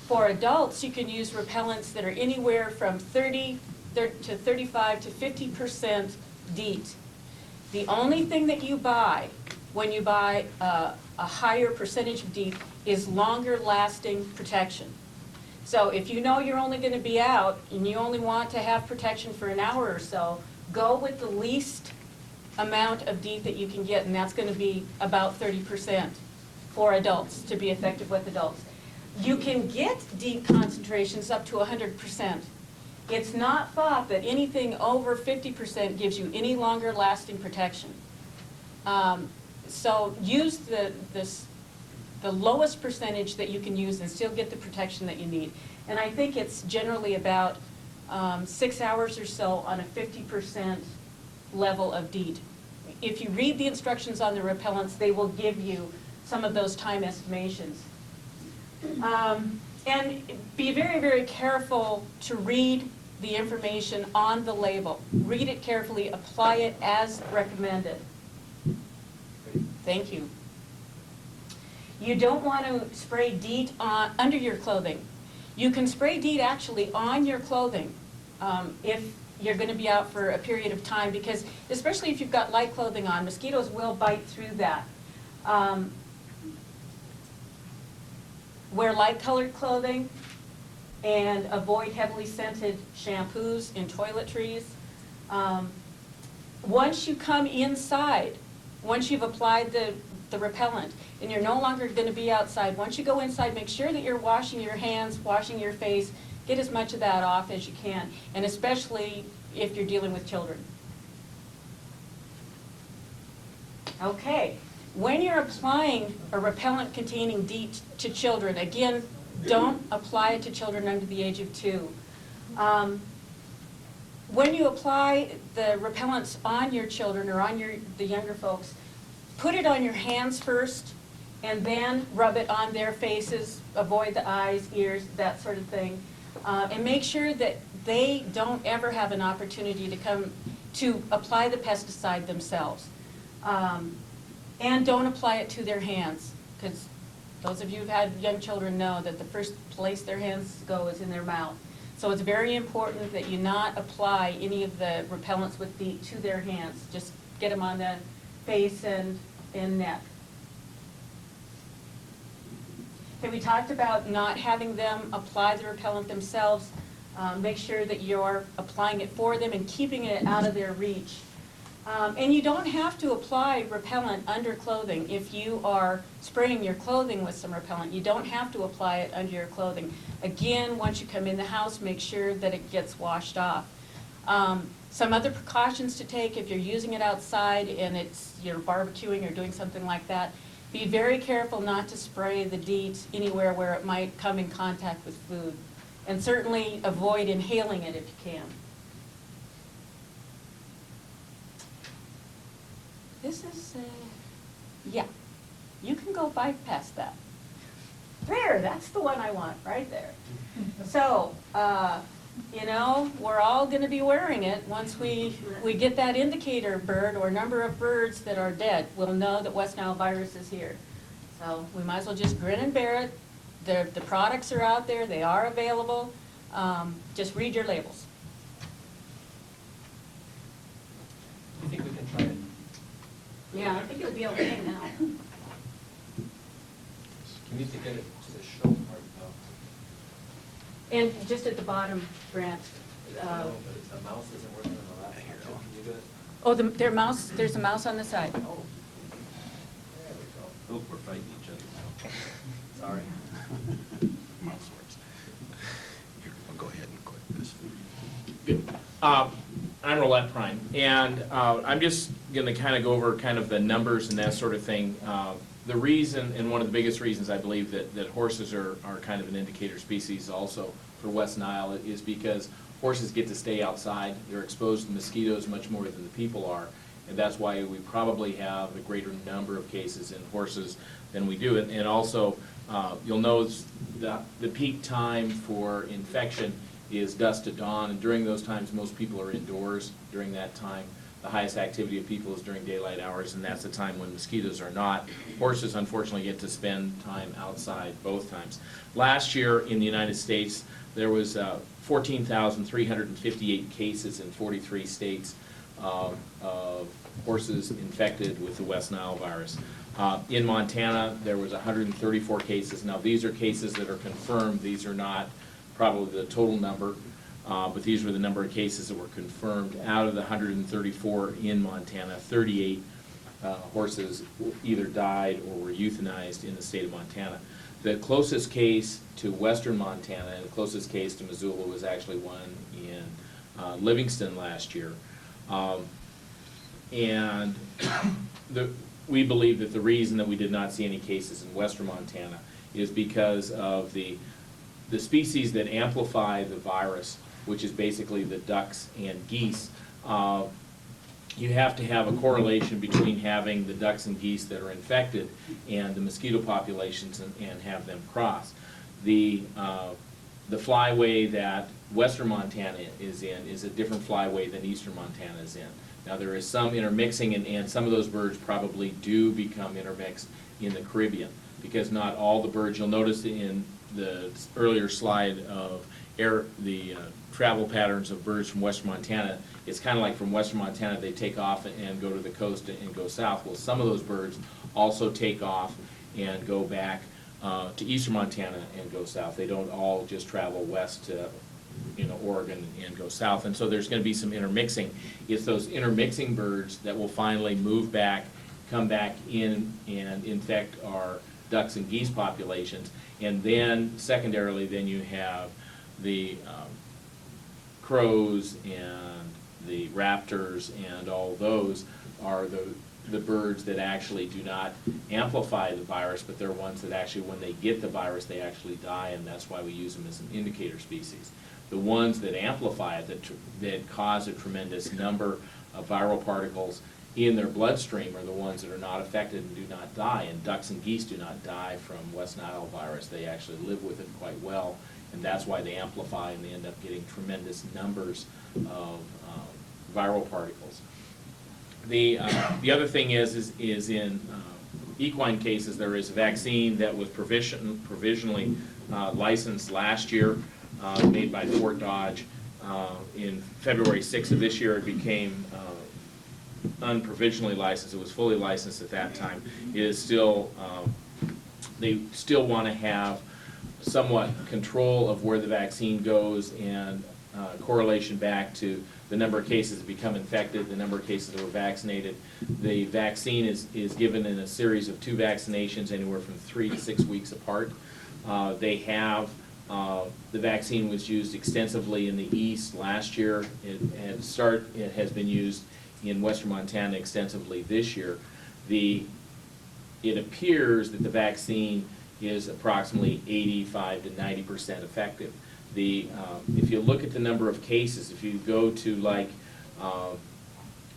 For adults, you can use repellents that are anywhere from 30 to 35 to 50% DEET. The only thing that you buy when you buy a higher percentage of DEET is longer lasting protection. So if you know you're only going to be out and you only want to have protection for an hour or so, go with the least amount of DEET that you can get, and that's going to be about 30% for adults to be effective with adults. You can get DEET concentrations up to 100%. It's not thought that anything over 50% gives you any longer lasting protection. So use the lowest percentage that you can use and still get the protection that you need. And I think it's generally about 6 hours or so on a 50% level of DEET. If you read the instructions on the repellents, they will give you some of those time estimations. And be very, very careful to read the information on the label. Read it carefully, apply it as recommended. Thank you. You don't want to spray DEET under your clothing. You can spray DEET actually on your clothing if you're going to be out for a period of time, because especially if you've got light clothing on, mosquitoes will bite through that. Wear light-colored clothing and avoid heavily scented shampoos and toiletries. Once you come inside, once you've applied the repellent and you're no longer going to be outside, once you go inside, make sure that you're washing your hands, washing your face, get as much of that off as you can, and especially if you're dealing with children. Okay. When you're applying a repellent containing DEET to children, again, don't apply it to children under the age of 2. When you apply the repellents on your children or on the younger folks, put it on your hands first and then rub it on their faces, avoid the eyes, ears, that sort of thing, and make sure that they don't ever have an opportunity to come to apply the pesticide themselves. And don't apply it to their hands, because those of you who've had young children know that the first place their hands go is in their mouth. So it's very important that you not apply any of the repellents with DEET to their hands. Just get them on the face and neck. Okay, we talked about not having them apply the repellent themselves. Make sure that you're applying it for them and keeping it out of their reach. And you don't have to apply repellent under clothing. If you are spraying your clothing with some repellent, you don't have to apply it under your clothing. Again, once you come in the house, make sure that it gets washed off. Some other precautions to take if you're using it outside and you're barbecuing or doing something like that, be very careful not to spray the DEET anywhere where it might come in contact with food. And certainly avoid inhaling it if you can. This is, yeah, you can go bypass that. There, that's the one I want, right there. So, you know, we're all gonna be wearing it. Once we get that indicator bird or number of birds that are dead, we'll know that West Nile virus is here. So we might as well just grin and bear it. The products are out there, they are available. Just read your labels. I think we can try it. Yeah, I think it'll be okay now. You need to get it to the show part though. And just at the bottom, Grant. No, but it's the mouse isn't working on the laptop. Can you do it? Oh, there's a mouse on the side. Oh. There we go. Oh, we're fighting each other now. Sorry. Mouse works. Here, I'll go ahead and click this. Good. I'm Roulette Prime, and I'm just going to kind of go over kind of the numbers and that sort of thing. The reason, and one of the biggest reasons I believe that horses are kind of an indicator species also for West Nile is because horses get to stay outside. They're exposed to mosquitoes much more than the people are, and that's why we probably have a greater number of cases in horses than we do. And also, you'll notice that the peak time for infection is dusk to dawn, and during those times, most people are indoors during that time. The highest activity of people is during daylight hours, and that's the time when mosquitoes are not. Horses, unfortunately, get to spend time outside both times. Last year in the United States, there was 14,358 cases in 43 states of horses infected with the West Nile virus. In Montana, there was 134 cases. Now, these are cases that are confirmed. These are not probably the total number, but these were the number of cases that were confirmed. Out of the 134 in Montana, 38 horses either died or were euthanized in the state of Montana. The closest case to western Montana and the closest case to Missoula was actually one in Livingston last year. And we believe that the reason that we did not see any cases in western Montana is because of the species that amplify the virus, which is basically the ducks and geese. You have to have a correlation between having the ducks and geese that are infected and the mosquito populations and have them cross. The flyway that western Montana is in is a different flyway than eastern Montana is in. Now, there is some intermixing, and some of those birds probably do become intermixed in the Caribbean, because not all the birds, you'll notice in the earlier slide of the travel patterns of birds from western Montana, it's kind of like from western Montana they take off and go to the coast and go south. Well, some of those birds also take off and go back to eastern Montana and go south. They don't all just travel west to Oregon and go south, and so there's going to be some intermixing. It's those intermixing birds that will finally move back, come back in and infect our ducks and geese populations. And then secondarily, then you have the crows and the raptors, and all those are the birds that actually do not amplify the virus, but they're ones that actually, when they get the virus, they actually die, and that's why we use them as an indicator species. The ones that amplify it, that cause a tremendous number of viral particles in their bloodstream, are the ones that are not affected and do not die. And ducks and geese do not die from West Nile virus. They actually live with it quite well, and that's why they amplify and they end up getting tremendous numbers of viral particles. The other thing is in equine cases, there is a vaccine that was provisionally licensed last year, made by Fort Dodge. In February 6th of this year, it became unprovisionally licensed. It was fully licensed at that time. It is still, they still want to have somewhat control of where the vaccine goes, and correlation back to the number of cases that become infected, the number of cases that were vaccinated. The vaccine is given in a series of 2 vaccinations, anywhere from 3 to 6 weeks apart. The vaccine was used extensively in the east last year. It has been used in western Montana extensively this year. It appears that the vaccine is approximately 85 to 90% effective. If you look at the number of cases, if you go to like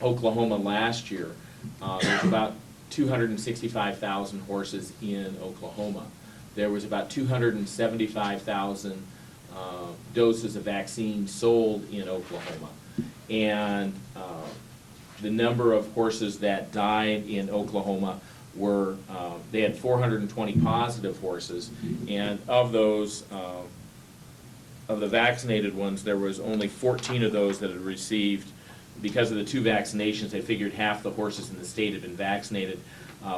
Oklahoma last year, there's about 265,000 horses in Oklahoma. There was about 275,000 doses of vaccine sold in Oklahoma. And the number of horses that died in Oklahoma were, they had 420 positive horses, and of those, of the vaccinated ones, there was only 14 of those that had received, because of the 2 vaccinations, they figured half the horses in the state had been vaccinated.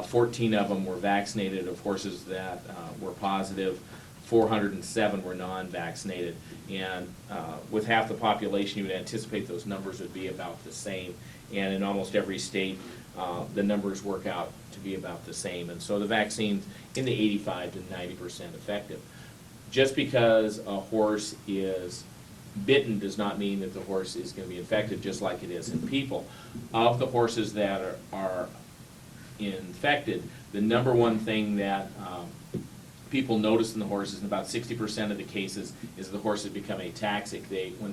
14 of them were vaccinated of horses that were positive. 407 were non-vaccinated. And with half the population, you would anticipate those numbers would be about the same. And in almost every state, the numbers work out to be about the same. And so the vaccine's in the 85 to 90% effective. Just because a horse is bitten does not mean that the horse is going to be infected, just like it is in people. Of the horses that are infected, the number one thing that people notice in the horses, in about 60% of the cases, is the horses become ataxic.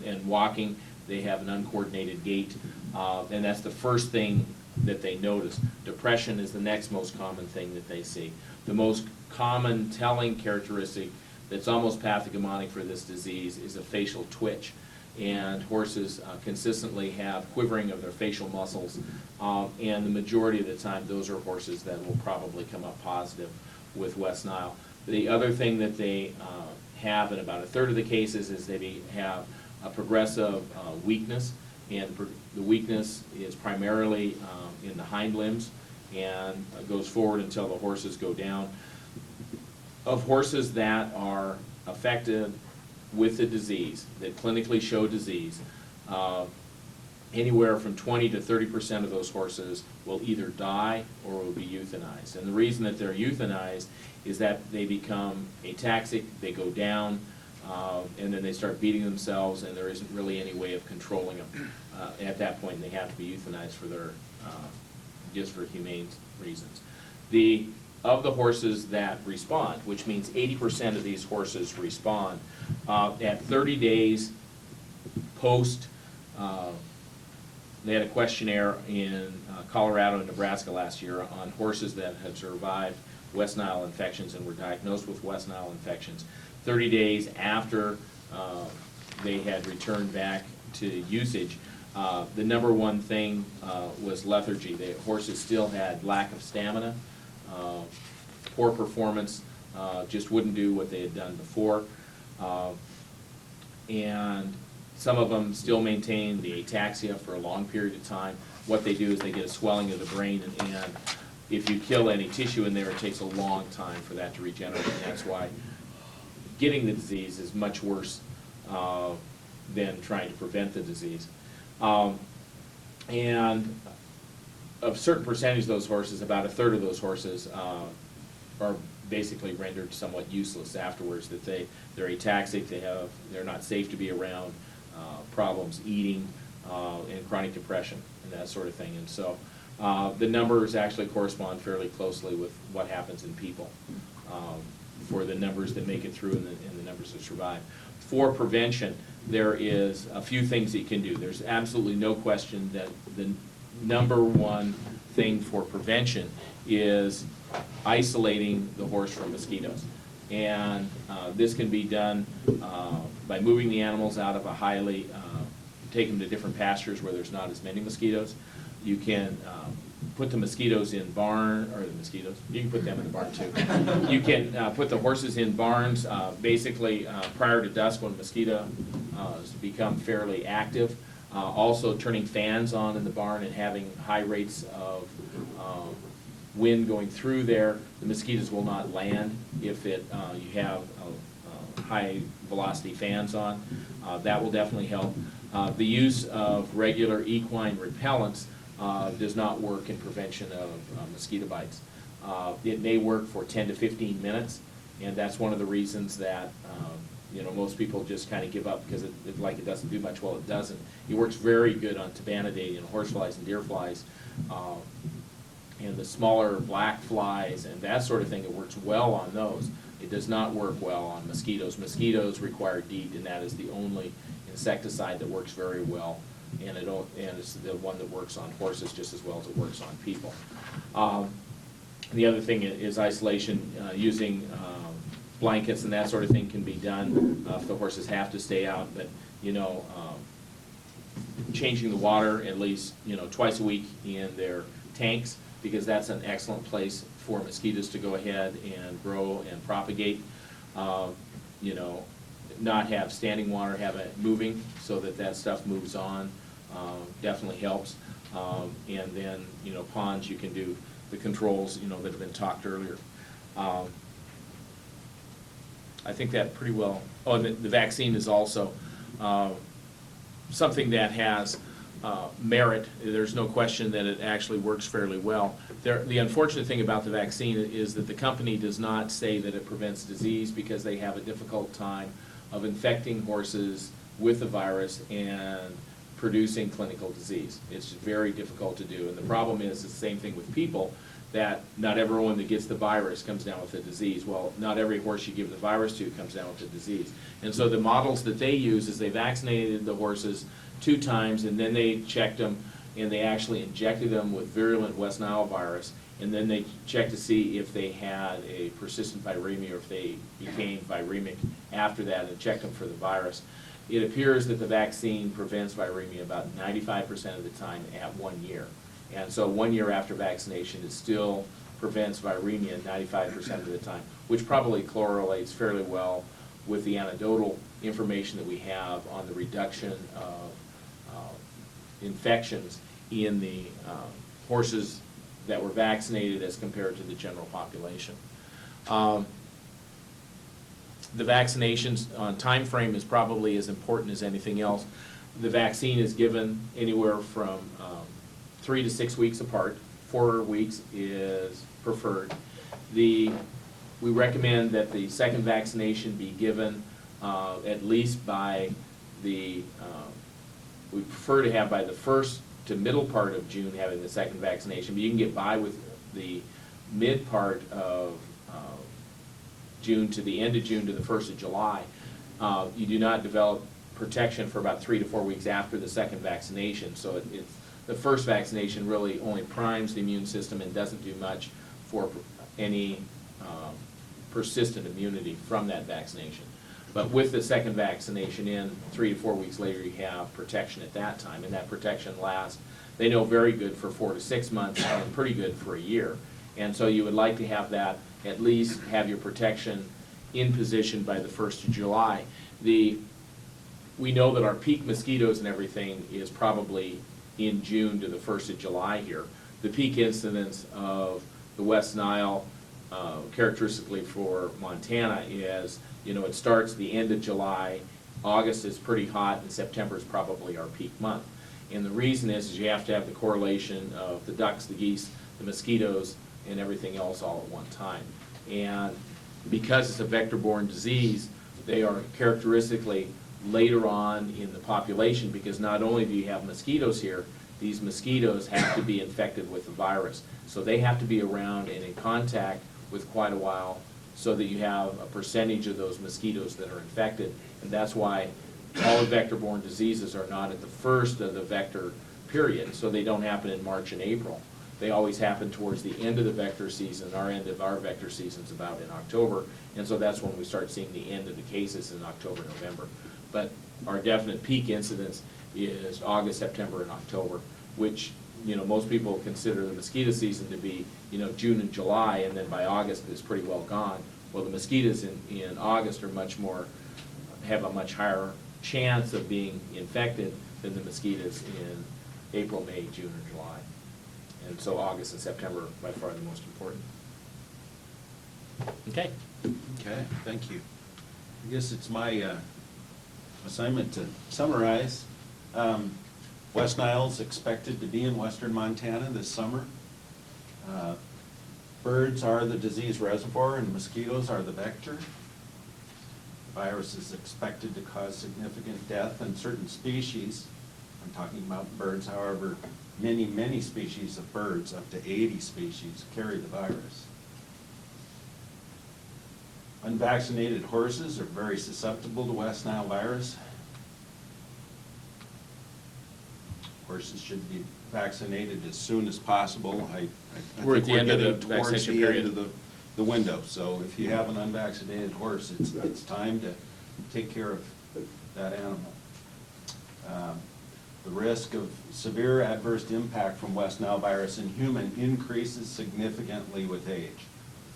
And walking, they have an uncoordinated gait, and that's the first thing that they notice. Depression is the next most common thing that they see. The most common telling characteristic that's almost pathognomonic for this disease is a facial twitch. And horses consistently have quivering of their facial muscles, and the majority of the time, those are horses that will probably come up positive with West Nile. The other thing that they have in about a third of the cases is they have a progressive weakness, and the weakness is primarily in the hind limbs and goes forward until the horses go down. Of horses that are affected with the disease, that clinically show disease, anywhere from 20 to 30% of those horses will either die or will be euthanized. And the reason that they're euthanized is that they become ataxic, they go down, and then they start beating themselves, and there isn't really any way of controlling them at that point, and they have to be euthanized for just for humane reasons. Of the horses that respond, which means 80% of these horses respond, at 30 days post, they had a questionnaire in Colorado and Nebraska last year on horses that had survived West Nile infections and were diagnosed with West Nile infections. 30 days after they had returned back to usage, the number one thing was lethargy. The horses still had lack of stamina, poor performance, just wouldn't do what they had done before. And some of them still maintain the ataxia for a long period of time. What they do is they get a swelling of the brain, and if you kill any tissue in there, it takes a long time for that to regenerate, and that's why getting the disease is much worse than trying to prevent the disease. And a certain percentage of those horses, about a third of those horses, are basically rendered somewhat useless afterwards, that they're ataxic, they're not safe to be around, problems eating, and chronic depression, and that sort of thing. And so the numbers actually correspond fairly closely with what happens in people for the numbers that make it through and the numbers that survive. For prevention, there is a few things that you can do. There's absolutely no question that the number one thing for prevention is isolating the horse from mosquitoes. And this can be done by moving the animals out of a highly, take them to different pastures where there's not as many mosquitoes. You can put the mosquitoes in barn, or the mosquitoes, you can put them in the barn too. You can put the horses in barns basically prior to dusk when mosquitoes become fairly active. Also turning fans on in the barn and having high rates of wind going through there. The mosquitoes will not land if you have high-velocity fans on. That will definitely help. The use of regular equine repellents does not work in prevention of mosquito bites. It may work for 10 to 15 minutes, and that's one of the reasons that most people just kind of give up because it doesn't do much. Well, it doesn't. It works very good on tabanidae and horseflies and deer flies, and the smaller black flies and that sort of thing. It works well on those. It does not work well on mosquitoes. Mosquitoes require DEET, and that is the only insecticide that works very well, and it's the one that works on horses just as well as it works on people. The other thing is isolation, using blankets and that sort of thing can be done if the horses have to stay out, but changing the water at least twice a week in their tanks, because that's an excellent place for mosquitoes to go ahead and grow and propagate. Not have standing water, have it moving so that stuff moves on, definitely helps. And then, ponds, you can do the controls, that have been talked earlier. I think that pretty well, and the vaccine is also something that has merit. There's no question that it actually works fairly well. The unfortunate thing about the vaccine is that the company does not say that it prevents disease because they have a difficult time of infecting horses with the virus and producing clinical disease. It's very difficult to do, and the problem is the same thing with people, that not everyone that gets the virus comes down with the disease. Well, not every horse you give the virus to comes down with the disease. And so the models that they use is they vaccinated the horses 2 times, and then they checked them, and they actually injected them with virulent West Nile virus, and then they checked to see if they had a persistent viremia or if they became viremic after that, and checked them for the virus. It appears that the vaccine prevents viremia about 95% of the time at 1 year. And so 1 year after vaccination, it still prevents viremia 95% of the time, which probably correlates fairly well with the anecdotal information that we have on the reduction of infections in the horses that were vaccinated as compared to the general population. The vaccinations on time frame is probably as important as anything else. The vaccine is given anywhere from 3 to 6 weeks apart. 4 weeks is preferred. We recommend that the second vaccination be given at least by we prefer to have by the first to middle part of June having the second vaccination, but you can get by with the mid part of June to the end of June to the 1st of July. You do not develop protection for about 3 to 4 weeks after the second vaccination, so the first vaccination really only primes the immune system and doesn't do much for any persistent immunity from that vaccination. But with the second vaccination in, 3 to 4 weeks later, you have protection at that time, and that protection lasts, they know, very good for 4 to 6 months and pretty good for a year. And so you would like to have that, at least have your protection in position by the 1st of July. We know that our peak mosquitoes and everything is probably in June to the 1st of July here. The peak incidence of the West Nile, characteristically for Montana, is, it starts the end of July, August is pretty hot, and September is probably our peak month. And the reason is you have to have the correlation of the ducks, the geese, the mosquitoes, and everything else all at one time. And because it's a vector-borne disease, they are characteristically later on in the population, because not only do you have mosquitoes here, these mosquitoes have to be infected with the virus. So they have to be around and in contact with quite a while so that you have a percentage of those mosquitoes that are infected. And that's why all the vector-borne diseases are not at the first of the vector period, so they don't happen in March and April. They always happen towards the end of the vector season. Our end of our vector season is about in October, and so that's when we start seeing the end of the cases in October, November. But our definite peak incidence is August, September, and October, which, most people consider the mosquito season to be, June and July, and then by August it's pretty well gone. Well, the mosquitoes in August are have a much higher chance of being infected than the mosquitoes in April, May, June, or July. And so August and September are by far the most important. Okay. Okay, thank you. I guess it's my assignment to summarize. West Nile's expected to be in western Montana this summer. Birds are the disease reservoir and mosquitoes are the vector. The virus is expected to cause significant death in certain species. I'm talking about birds, however, many species of birds, up to 80 species, carry the virus. Unvaccinated horses are very susceptible to West Nile virus. Horses should be vaccinated as soon as possible. I We're at think the end of the getting towards vaccination the period. end of the window. So if you have an unvaccinated horse, it's time to take care of that animal. The risk of severe adverse impact from West Nile virus in human increases significantly with age.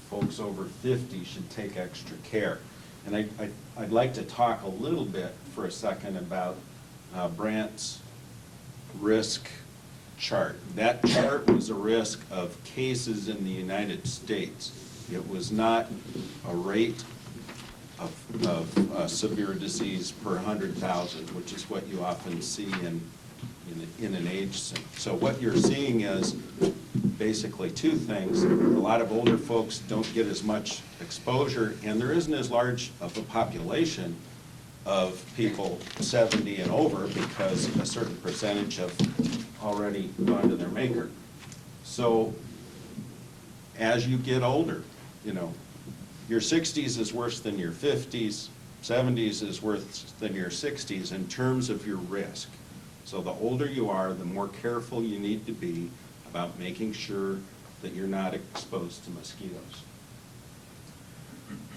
Folks over 50 should take extra care. And I'd like to talk a little bit for a second about Brandt's risk chart. That chart was a risk of cases in the United States. It was not a rate of severe disease per 100,000, which is what you often see in an age census. So what you're seeing is basically two things. A lot of older folks don't get as much exposure, and there isn't as large of a population of people 70 and over because a certain percentage have already gone to their maker. So as you get older, your 60s is worse than your 50s, 70s is worse than your 60s in terms of your risk. So the older you are, the more careful you need to be about making sure that you're not exposed to mosquitoes.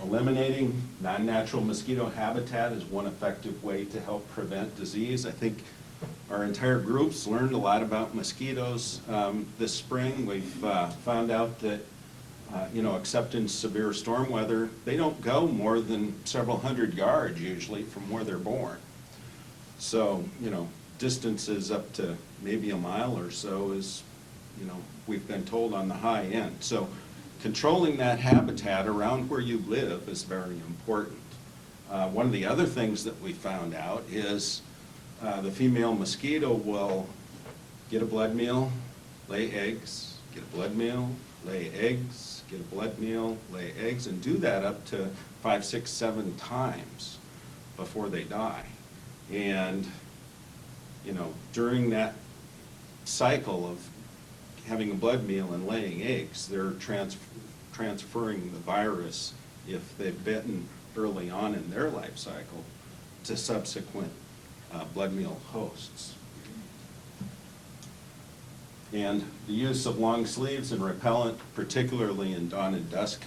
Eliminating non-natural mosquito habitat is one effective way to help prevent disease. I think our entire group's learned a lot about mosquitoes this spring. We've found out that, except in severe storm weather, they don't go more than several hundred yards usually from where they're born. So, distances up to maybe a mile or so is, we've been told on the high end. So controlling that habitat around where you live is very important. One of the other things that we found out is the female mosquito will get a blood meal, lay eggs, get a blood meal, lay eggs, get a blood meal, lay eggs, and do that up to 5, 6, 7 times before they die. And, during that cycle of having a blood meal and laying eggs, they're transferring the virus, if they've bitten early on in their life cycle, to subsequent blood meal hosts. And the use of long sleeves and repellent, particularly in dawn and dusk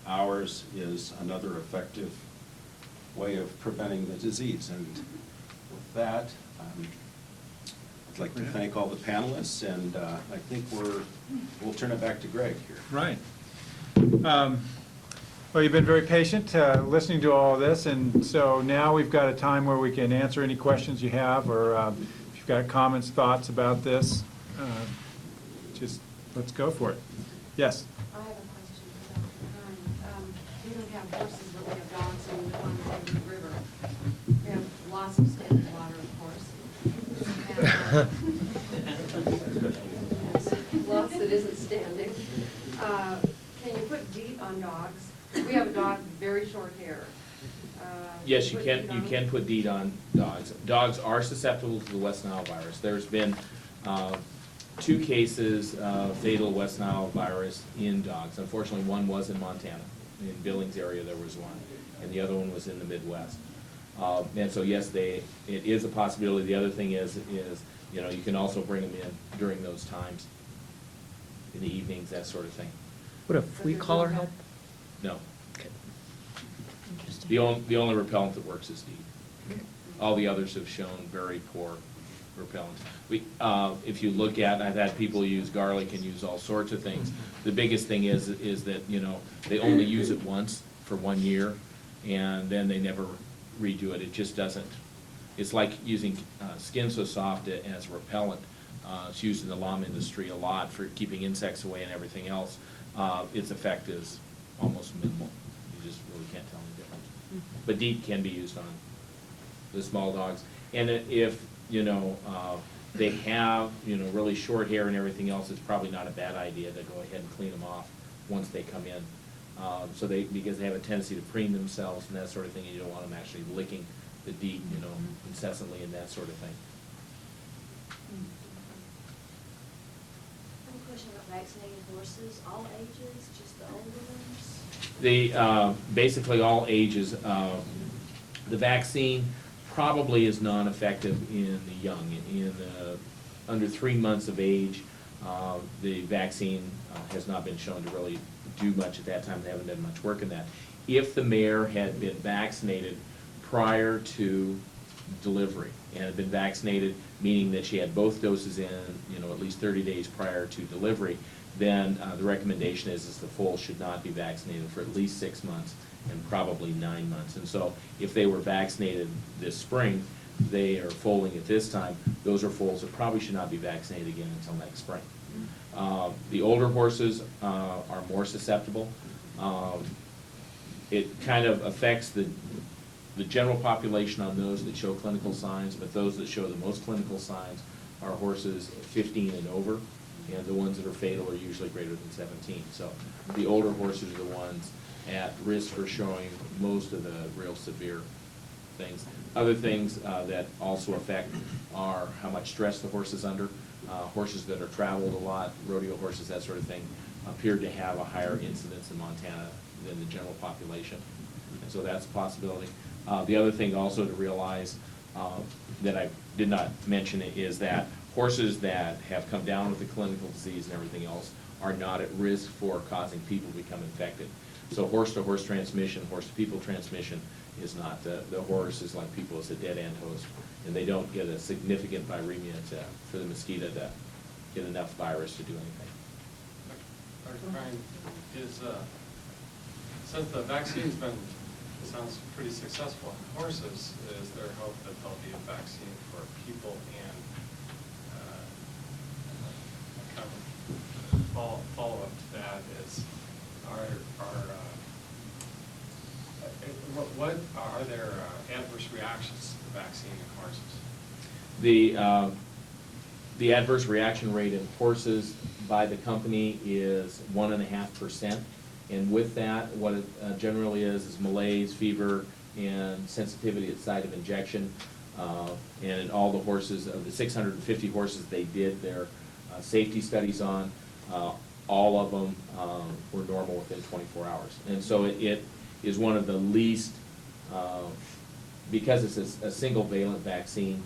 hours, is another effective way of preventing the disease. And with that, I'd like to thank all the panelists, and I think we'll turn it back to Greg here. Right. Well, you've been very patient listening to all of this, and so now we've got a time where we can answer any questions you have, or if you've got comments, thoughts about this, just let's go for it. Yes? I have a question for Dr. Kern. We don't have horses, but we have dogs and we live on the river. We have lots of standing water, of course. And, lots that isn't standing. Can you put DEET on dogs? We have a dog with very short hair. Yes, you put can, DEET you on can it? put DEET on dogs. Dogs are susceptible to the West Nile virus. There's been 2 cases of fatal West Nile virus in dogs. Unfortunately, one was in Montana. In Billings area, there was one, and the other one was in the Midwest. And so, yes, it is a possibility. The other thing is you can also bring them in during those times, in the evenings, that sort of thing. Would a flea collar help? No. Okay. The only repellent that works is DEET. All the others have shown very poor repellent. If you look at, I've had people use garlic and use all sorts of things. The biggest thing is that, they only use it once for 1 year, and then they never redo it. It just doesn't. It's like using Skin So Soft as repellent. It's used in the lawn industry a lot for keeping insects away and everything else. Its effect is almost minimal. You just really can't tell any difference. But DEET can be used on the small dogs. And if, they have, really short hair and everything else, it's probably not a bad idea to go ahead and clean them off once they come in. Because they have a tendency to preen themselves and that sort of thing, and you don't want them actually licking the DEET, incessantly and that sort of thing. I have a question about vaccinating horses, all ages, just the older ones? Basically all ages. The vaccine probably is non-effective in the young. Under 3 months of age, the vaccine has not been shown to really do much at that time. They haven't done much work in that. If the mare had been vaccinated prior to delivery, and had been vaccinated, meaning that she had both doses in, at least 30 days prior to delivery, then the recommendation is the foal should not be vaccinated for at least 6 months and probably 9 months. And so if they were vaccinated this spring, they are foaling at this time, those are foals that probably should not be vaccinated again until next spring. The older horses are more susceptible. It kind of affects the general population on those that show clinical signs, but those that show the most clinical signs are horses 15 and over, and the ones that are fatal are usually greater than 17. So the older horses are the ones at risk for showing most of the real severe things. Other things that also affect are how much stress the horse is under. Horses that are traveled a lot, rodeo horses, that sort of thing, appear to have a higher incidence in Montana than the general population. And so that's a possibility. The other thing also to realize that I did not mention is that horses that have come down with the clinical disease and everything else are not at risk for causing people to become infected. So horse-to-horse transmission, horse-to-people transmission is not. The horse is like people, it's a dead-end host, and they don't get a significant viremia for the mosquito to get enough virus to do anything. Dr. Bryan, since the vaccine's sounds pretty successful in horses, is there hope that there'll be a vaccine for people and kind of follow-up to that is, what are there adverse reactions to the vaccine in horses? The adverse reaction rate in horses by the company is 1.5%. And with that, what it generally is malaise, fever, and sensitivity at site of injection. And in all the horses, of the 650 horses they did their safety studies on, all of them were normal within 24 hours. And so it is one of the least, because it's a single valent vaccine,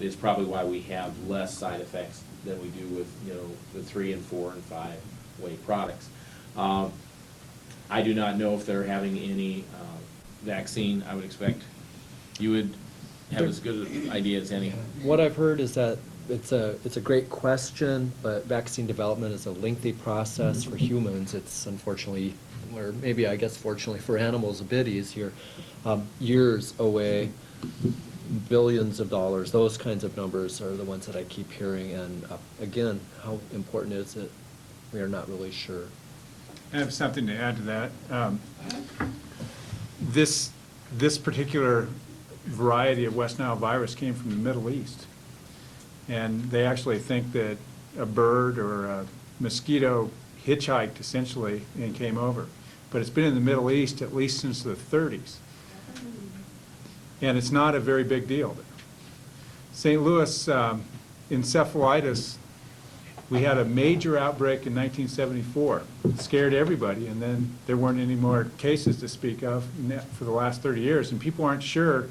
is probably why we have less side effects than we do with, the 3 and 4 and 5 way products. I do not know if they're having any vaccine. I would expect you would have as good an idea as any. What I've heard is that it's a great question, but vaccine development is a lengthy process. For humans, it's unfortunately, or maybe I guess fortunately for animals, a bit easier. Years away, billions of dollars, those kinds of numbers are the ones that I keep hearing. And again, how important is it? We are not really sure. I have something to add to that. This particular variety of West Nile virus came from the Middle East. And they actually think that a bird or a mosquito hitchhiked essentially and came over. But it's been in the Middle East at least since the 30s. And it's not a very big deal. St. Louis encephalitis, we had a major outbreak in 1974. It scared everybody, and then there weren't any more cases to speak of for the last 30 years. And people aren't sure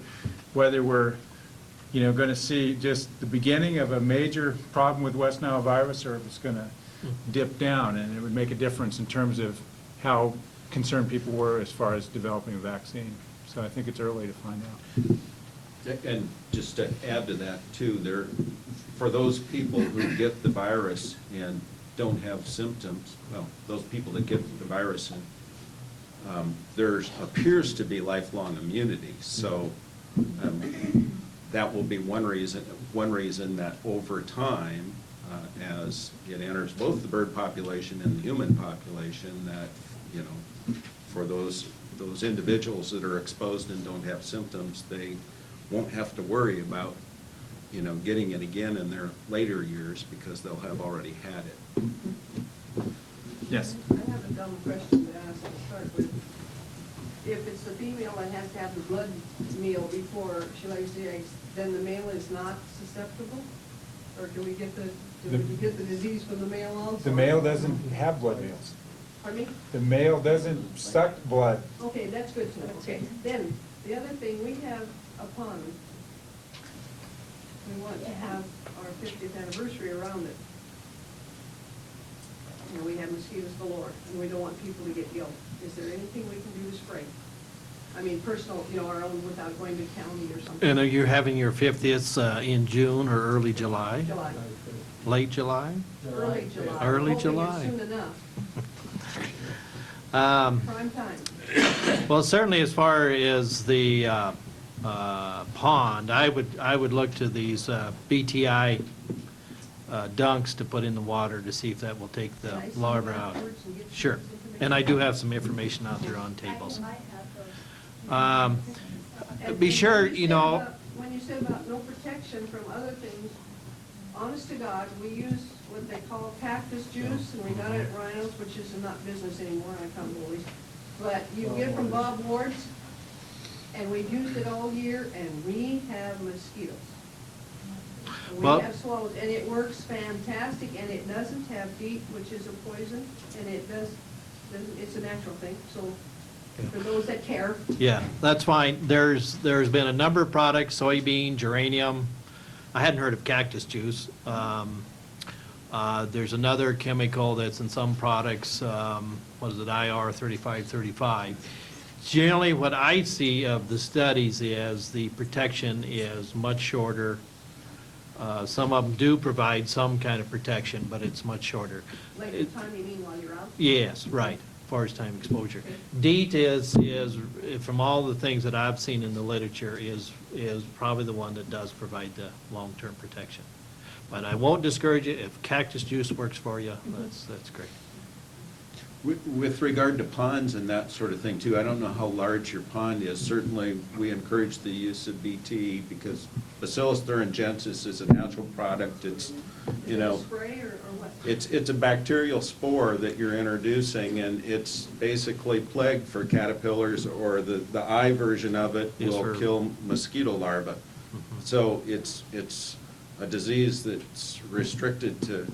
whether we're going to see just the beginning of a major problem with West Nile virus or if it's going to dip down, and it would make a difference in terms of how concerned people were as far as developing a vaccine. So I think it's early to find out. And just to add to that too, for those people who get the virus and don't have symptoms, well, those people that get the virus, and there appears to be lifelong immunity. So that will be one reason that over time, as it enters both the bird population and the human population, that for those those individuals that are exposed and don't have symptoms, they won't have to worry about, getting it again in their later years because they'll have already had it. Yes. I have a dumb question to ask to start with. If it's the female that has to have the blood meal before she lays the eggs, then the male is not susceptible? Or do we get the disease from the male also? The male doesn't have blood meals. Pardon me? The male doesn't suck blood. Okay, that's good to know. Okay, then, the other thing, we have a pond. We want to have our 50th anniversary around it. We have mosquitoes galore, and we don't want people to get ill. Is there anything we can do to spray? I mean, personal, our own without going to county or something. And are you having your 50th in June or early July? July, Late July? early July. Early Hoping it's July. soon enough, Um, prime time. Well, certainly as far as the pond, I would look to these BTI dunks to put in the water to see if that will take the Can I see larvae them out. afterwards and get some Sure. information? And I do have some information out there on tables. I have those. And Be when sure, you said know, about- When you said about no protection from other things, honest to God, we use what they call cactus juice, and we got it at Rhinos, which is not business anymore, I can't believe. But you get from Bob Ward's, and we've used it all year, and we have mosquitoes. And we Well- have swallows, and it works fantastic, and it doesn't have DEET, which is a poison, and it's a natural thing, so for those that care. yeah, that's fine. There's been a number of products, soybean, geranium. I hadn't heard of cactus juice. There's another chemical that's in some products, what is it, IR 3535. Generally, what I see of the studies is the protection is much shorter. Some of them do provide some kind of protection, but it's much shorter. Like the time you mean while you're out? Yes, right, as far as time exposure. DEET is, from all the things that I've seen in the literature, is probably the one that does provide the long-term protection. But I won't discourage you, if cactus juice works for you, that's great. With regard to ponds and that sort of thing too, I don't know how large your pond is. Certainly, we encourage the use of BT because Bacillus thuringiensis is a natural product. It's, Is it a spray or what? it's a bacterial spore that you're introducing, and it's basically plague for caterpillars, or the eye version of it Is will for- kill mosquito larvae. So it's a disease that's restricted to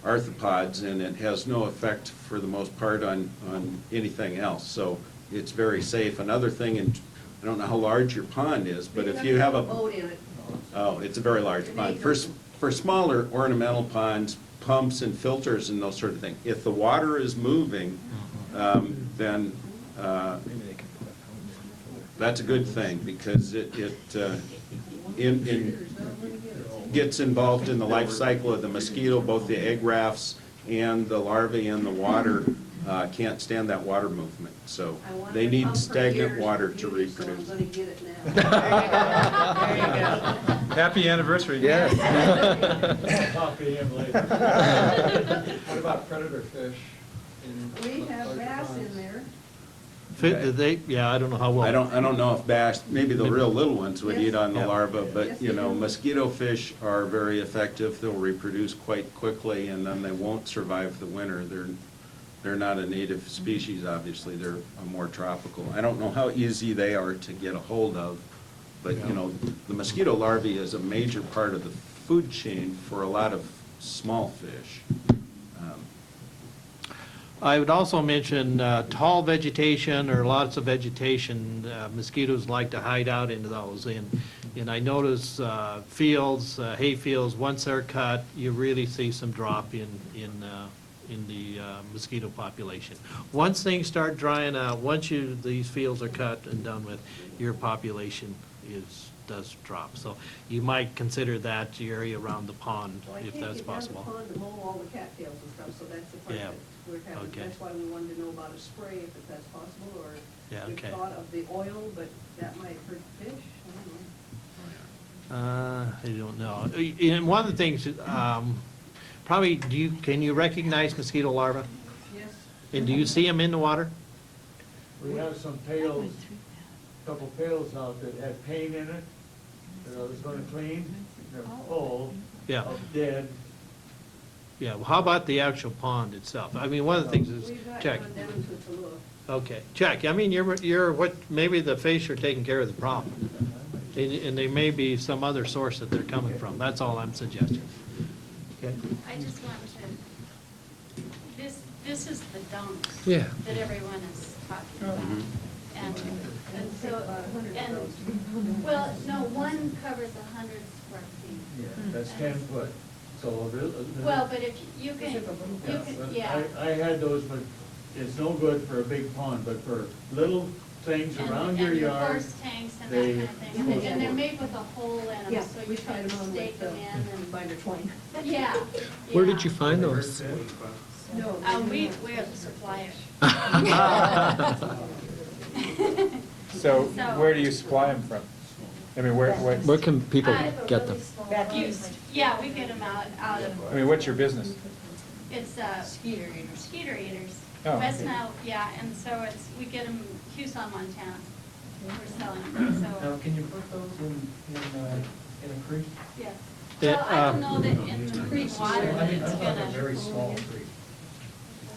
arthropods, and it has no effect for the most part on anything else. So it's very safe. Another thing, and I don't know how large your pond is, but if you have a, boat in it. oh, it's a very large An pond. acre. For smaller ornamental ponds, pumps and filters and those sort of things, if the water is moving, then that's a good thing, because it gets involved in the life cycle of the mosquito. Both the egg rafts and the larvae in the water can't stand that water movement, so I wanted they to need pump for stagnant years water for to beauty, so I'm reproduce. gonna get it now. Happy anniversary. Yes. Talk to him later. What about predator fish? We have bass in there. I don't know how well. I don't know if bass, maybe the real little ones would eat on the Yeah. larva, Yes, but, they do. mosquito fish are very effective. They'll reproduce quite quickly, and then they won't survive the winter. They're not a native species, obviously. They're a more tropical. I don't know how easy they are to get a hold of, but, the mosquito larvae is a major part of the food chain for a lot of small fish. I would also mention tall vegetation or lots of vegetation, mosquitoes like to hide out into those. And I notice fields, hay fields, once they're cut, you really see some drop in the mosquito population. Once things start drying out, once these fields are cut and done with, your population does drop. So you might consider that area around the pond, Well, I if can't that's get down the possible. pond to mow all the cattails and stuff, so that's the part Yeah. that we're having. Okay. That's why we wanted to know about a spray, if that's possible, or Yeah, we okay. thought of the oil, but that might hurt fish. I don't know. I don't know. And one of the things, probably, can you recognize mosquito larvae? Yes, And do you see them in the water? We have some pails, couple pails out that had paint in it that I was gonna clean. They're full Yeah. of dead. Yeah, well, how about the actual pond itself? I mean, one of the things is, We've got check. gone down to it to look. Okay, check. I mean, what, maybe the fish are taking care of the problem. And there may be some other source that they're coming from. That's all I'm suggesting. Okay? I just want to, this is the dump Yeah. that everyone is talking about. And so, About 100 of and, those. well, no, one covers 100 square feet. Yeah, that's 10 foot. So. Well, but if you can, you can, yeah. I had those, but it's no good for a big pond, but for little things around your yard. And the horse tanks and that they- kind of thing. And they're made with a hole in them, Yeah, so you we've can had them on stake with them in and, binder twine. yeah. Where yeah. did you find those? No. We have the supplier. So So- where do you supply them from? I mean, Where can people get them? Used, yeah, we get them out I of, mean, what's your business? it's, Skeeter eaters. Oh, West okay. Nile, yeah, and so it's, we get them, Houston, Montana. We're selling them, so, Can you put those in a creek? yes. Yeah, Well, I don't know that in the creek water I that mean, it's I'm talking a gonna, very small creek.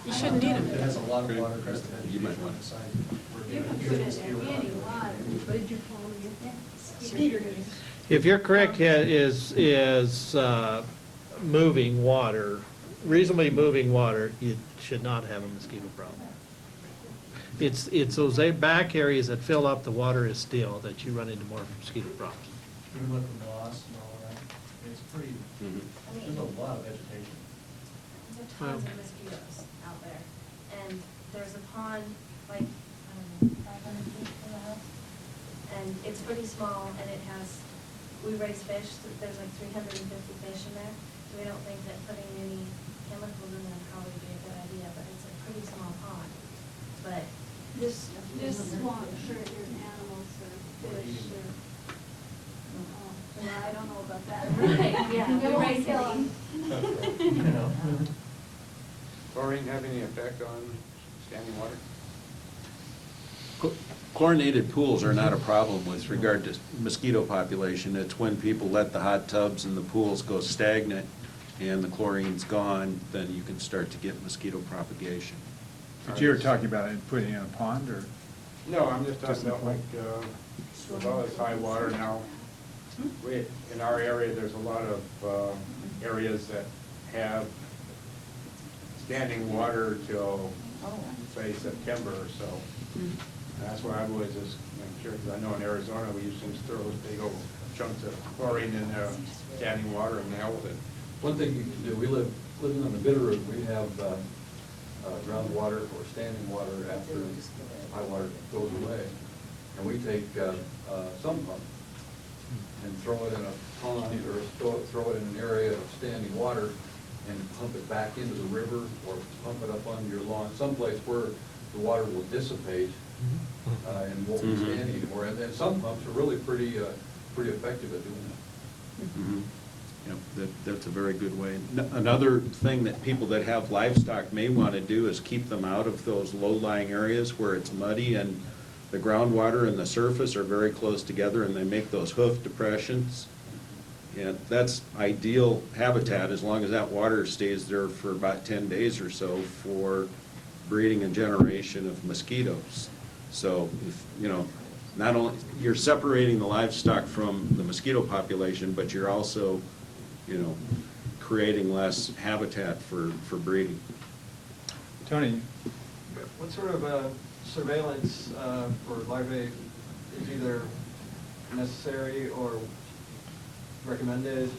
You shouldn't need them. It has a lot of water crested. You might want to. you can put it in any water. What did you call them again? Skeeter eaters. If your creek is moving water, reasonably moving water, you should not have a mosquito problem. It's those back areas that fill up, the water is still, that you run into more mosquito problems. Even with the moss and all that, it's pretty, there's a lot of vegetation. There's tons of mosquitoes out there. And there's a pond, like, I don't know, 500 feet from the house. And it's pretty small, and it has, we raise fish, so there's like 350 fish in there. So we don't think that putting any chemicals in there would probably be a good idea, but it's a pretty small pond. But This won't hurt your animals or fish or, well, I don't know about that. Right, yeah, It we won't raise kill any. 'em. Chlorine have any effect on standing water? Chlorinated pools are not a problem with regard to mosquito population. It's when people let the hot tubs and the pools go stagnant and the chlorine's gone, then you can start to get mosquito propagation. But you were talking about putting in a pond, or? No, I'm just talking about like, with all this high water now, in our area, there's a lot of areas that have standing water till, say, September or so. And that's why I've always just, I'm sure, because I know in Arizona, we used to just throw those big old chunks of chlorine in the standing water and hell with it. One thing you can do, living on the Bitterroot, we have groundwater or standing water after high water goes away. And we take some pump and throw it in a pond or throw it in an area of standing water and pump it back into the river or pump it up on your lawn, someplace where the water will dissipate and won't be standing anymore. And some pumps are really pretty effective at doing that. Yep, that's a very good way. Another thing that people that have livestock may want to do is keep them out of those low-lying areas where it's muddy and the groundwater and the surface are very close together and they make those hoof depressions. And that's ideal habitat as long as that water stays there for about 10 days or so for breeding a generation of mosquitoes. So, not only, you're separating the livestock from the mosquito population, but you're also, creating less habitat for breeding. Tony? What sort of surveillance for larvae is either necessary or recommended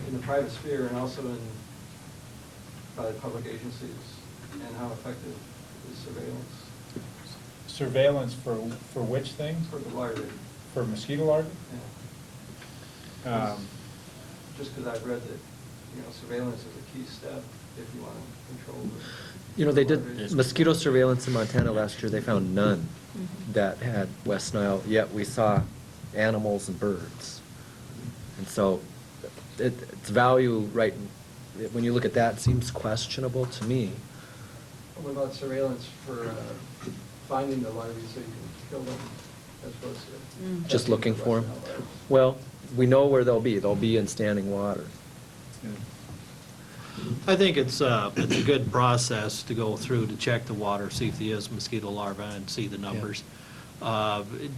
in the private sphere and also by public agencies? And how effective is surveillance Surveillance for which things? for the larvae? For mosquito larvae? Yeah. Just because I've read that, surveillance is a key step if you want to control the. They larvae. did mosquito surveillance in Montana last year. They found none that had West Nile, yet we saw animals and birds. And so its value, right, when you look at that, seems questionable to me. What about surveillance for finding the larvae so you can kill them as opposed to. Just looking for them? Well, we know where they'll be. They'll be in standing water. I think it's a good process to go through to check the water, see if there is mosquito larvae and see the numbers.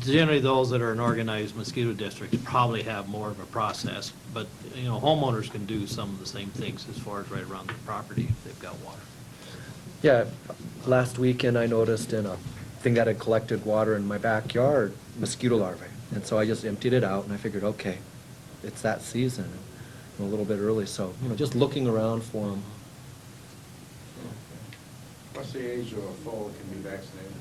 Generally, those that are in organized mosquito districts probably have more of a process, but, you know, homeowners can do some of the same things as far as right around their property if they've got water. Yeah, last weekend I noticed in a thing that had collected water in my backyard, mosquito larvae. And so I just emptied it out and I figured, okay, it's that season, a little bit early, so, you know, just looking around for them. What's the age of a foal that can be vaccinated?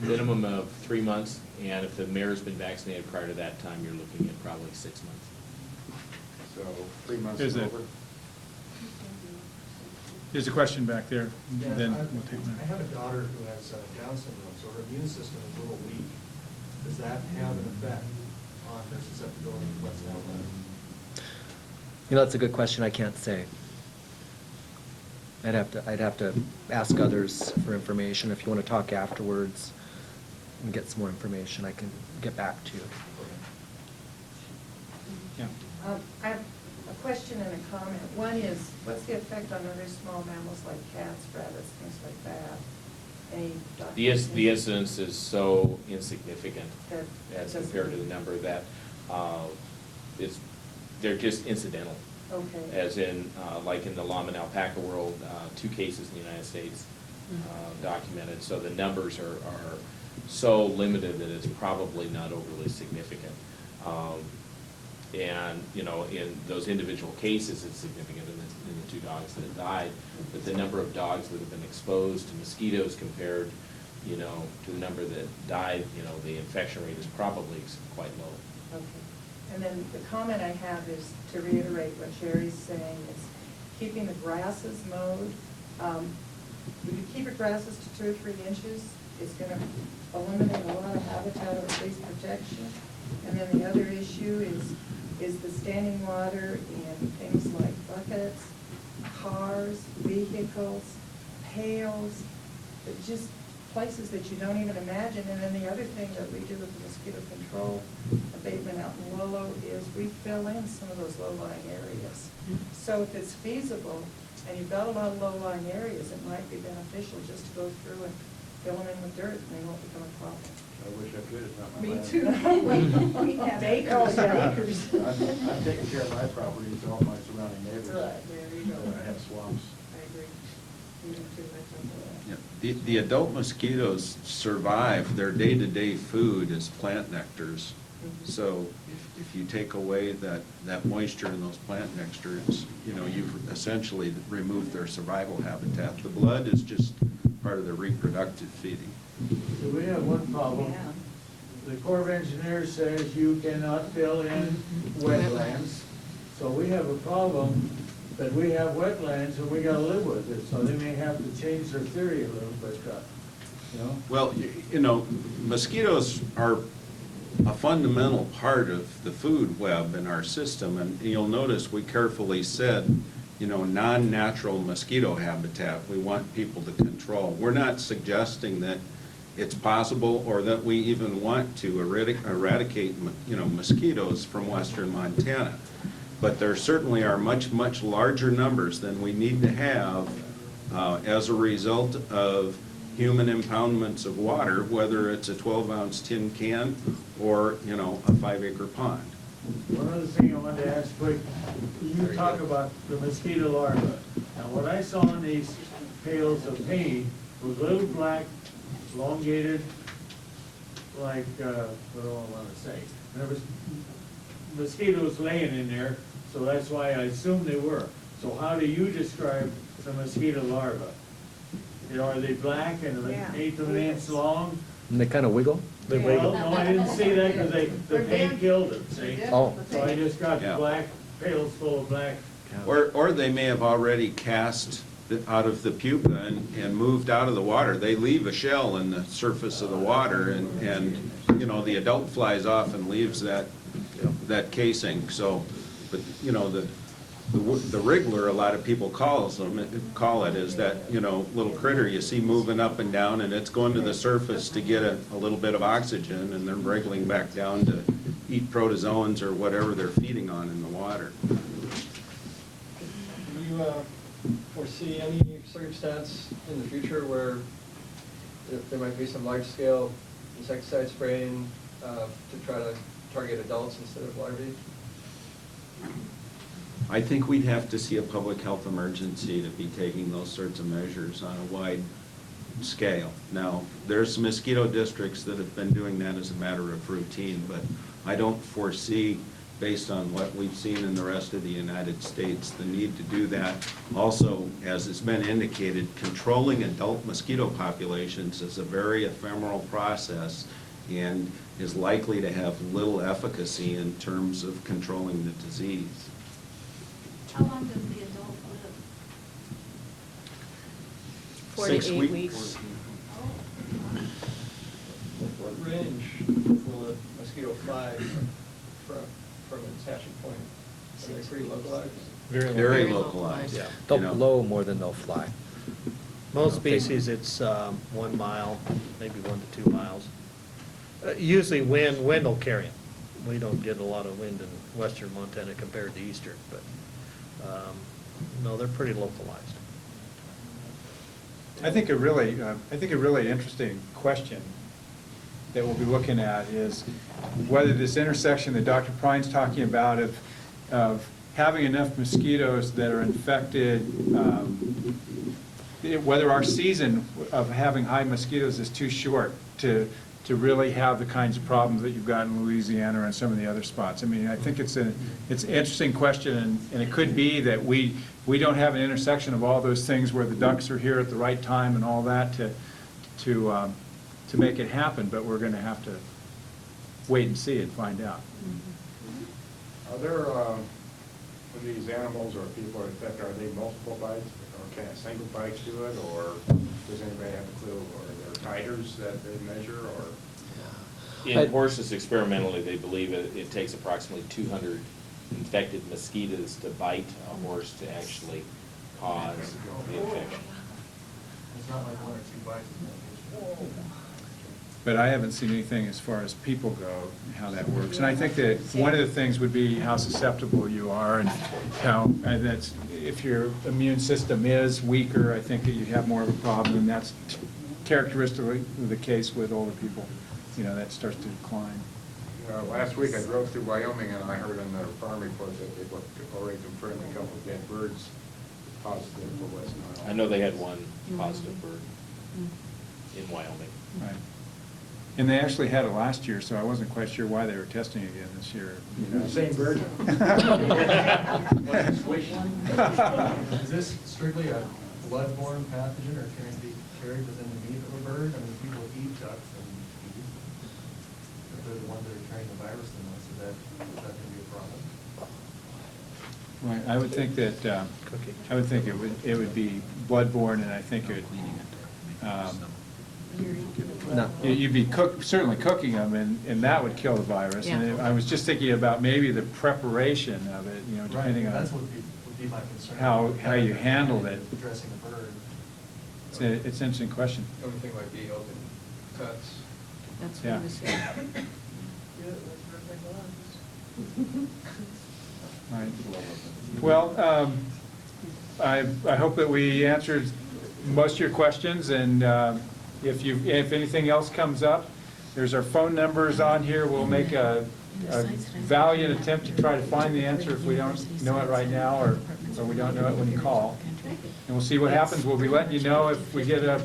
Minimum of 3 months, and if the mare's been vaccinated prior to that time, you're looking at probably 6 months. So 3 months Is and it- over? There's a question back there, Yeah, then I- we'll take I that. have a daughter who has Down syndrome, so her immune system is a little weak. Does that have an effect on her susceptibility to West Nile virus? You know, that's a good question. I can't say. I'd have to ask others for information. If you want to talk afterwards and get some more information, I can get back to you. Yeah. I have a question and a comment. One is, what's the effect on other small mammals like cats, rabbits, things like that? Any The incidence is so insignificant That as doesn't- compared to the number that they're just incidental. Okay. As in, like in the llama and alpaca world, 2 cases in the United States documented. So the numbers are so limited that it's probably not overly significant. And, you know, in those individual cases, it's significant in the 2 dogs that have died. But the number of dogs that have been exposed to mosquitoes compared, you know, to the number that died, you know, the infection rate is probably quite low. Okay. And then the comment I have is to reiterate what Sherry's saying, is keeping the grasses mowed. If you keep your grasses to 2 or 3 inches, it's gonna eliminate a lot of habitat or at least protection. And then the other issue is the standing water in things like buckets, cars, vehicles, pails, just places that you don't even imagine. And then the other thing that we do with the mosquito control abatement out in Lolo is we fill in some of those low-lying areas. So if it's feasible, and you've got a lot of low-lying areas, it might be beneficial just to go through and fill them in with dirt, and they won't become a problem. I wish I could, it's not my Me land. too. We have acres and acres. I'm taking care of my property, so all my surrounding neighbors. Right, there you go. I have swamps. I agree. You don't do much of that. Yeah. The adult mosquitoes survive, their day-to-day food is plant nectars. So if you take away that moisture in those plant nectars, you know, you've essentially removed their survival habitat. The blood is just part of their reproductive feeding. So we have one problem. Yeah. The Corps of Engineers says you cannot fill in wetlands. So we have a problem that we have wetlands and we gotta live with it. So they may have to change their theory a little bit, you know? Well, you know, mosquitoes are a fundamental part of the food web in our system, and you'll notice we carefully said, you know, non-natural mosquito habitat, we want people to control. We're not suggesting that it's possible or that we even want to eradicate, you know, mosquitoes from western Montana. But there certainly are much, much larger numbers than we need to have as a result of human impoundments of water, whether it's a 12-ounce tin can or, you know, a 5-acre pond. One other thing I wanted to ask quick, you talk about the mosquito larvae. Now, what I saw in these pails of paint was little black, elongated, like, what do I want to say? There was mosquitoes laying in there, so that's why I assumed they were. So how do you describe the mosquito larvae? You know, are they black and an eighth of an inch long? And they kind of wiggle? They wiggle? No, I didn't see that because the paint killed them, see? Oh. So I just got the Yeah. black, pails full of black. Or they may have already cast out of the pupa and moved out of the water. They leave a shell in the surface of the water and, you know, the adult flies off and leaves that casing. So, but, you know, the wriggler, a lot of people call it, is that, you know, little critter you see moving up and down, and it's going to the surface to get a little bit of oxygen, and then wriggling back down to eat protozoans or whatever they're feeding on in the water. Do you foresee any circumstance in the future where there might be some large-scale insecticide spraying to try to target adults instead of larvae? I think we'd have to see a public health emergency to be taking those sorts of measures on a wide scale. Now, there's some mosquito districts that have been doing that as a matter of routine, but I don't foresee, based on what we've seen in the rest of the United States, the need to do that. Also, as it's been indicated, controlling adult mosquito populations is a very ephemeral process and is likely to have little efficacy in terms of controlling the disease. How long does the adult live? 4 to 8 6 weeks. weeks. What range will the mosquito fly from its hatching point? Are they pretty localized? Very localized. Yeah. They'll You know. blow more than they'll fly. Most species, it's 1 mile, maybe 1 to 2 miles. Usually wind will carry them. We don't get a lot of wind in western Montana compared to eastern, but, no, they're pretty localized. I think a really interesting question that we'll be looking at is whether this intersection that Dr. Prine's talking about of having enough mosquitoes that are infected, whether our season of having high mosquitoes is too short to really have the kinds of problems that you've got in Louisiana and some of the other spots. I mean, I think it's an interesting question, and it could be that we don't have an intersection of all those things where the ducks are here at the right time and all that to make it happen, but we're going to have to wait and see and find out. Are there, when these animals or people are infected, are they multiple bites, or can a single bite do it, or does anybody have a clue, or are there titers that they measure, or? In horses, experimentally, they believe it takes approximately 200 infected mosquitoes to bite a horse to actually cause the infection. It's not like 1 or 2 bites. But I haven't seen anything as far as people go, how that works. And I think that one of the things would be how susceptible you are and how, and that's, if your immune system is weaker, I think that you have more of a problem, and that's characteristically the case with older people. You know, that starts to decline. Last week I drove through Wyoming and I heard on their farm report that they've already confirmed a couple of dead birds positive for West Nile. I know they had 1 positive bird in Wyoming. Right. And they actually had it last year, so I wasn't quite sure why they were testing again this year. You know. Same bird. Is this strictly a blood-borne pathogen, or can it be carried within the meat of a bird? I mean, people eat ducks, and if they're the ones that are carrying the virus the most, is that going to be a problem? Right, I would think that, it would be bloodborne, and I think it, you'd be certainly cooking them, and that would kill the virus. And I was just thinking about maybe the preparation of it, you know, depending on That's what would be my concern. how you handled it. Addressing the bird. It's an interesting question. The only thing might be open cuts. That's Yeah. what I was saying. Right. Well, I hope that we answered most of your questions, and if anything else comes up, there's our phone numbers on here. We'll make a valiant attempt to try to find the answer if we don't know it right now, or we don't know it when you call. And we'll see what happens. We'll be letting you know if we get a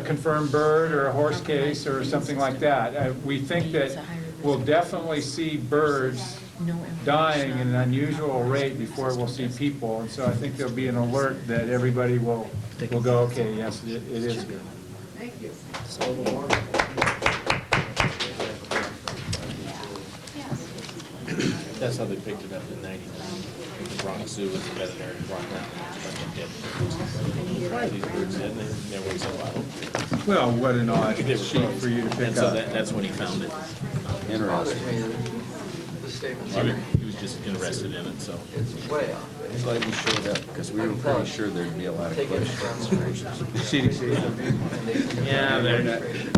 confirmed bird or a horse case or something like that. We think that we'll definitely see birds dying at an unusual rate before we'll see people, and so I think there'll be an alert that everybody will go, okay, yes, it is here. Thank you. That's how they picked it up in '99. The Bronx Zoo was a veterinarian brought down a bunch of dead birds. Why are these birds dead? And they were so wild. Well, what an odd They were sheet close. for you to pick And so up. that's when he found it. Interesting. The statement. He was just interested in it, so. It's way off. I'm glad you showed up, because we were pretty sure there'd be a lot of questions. CDC. Yeah, they're,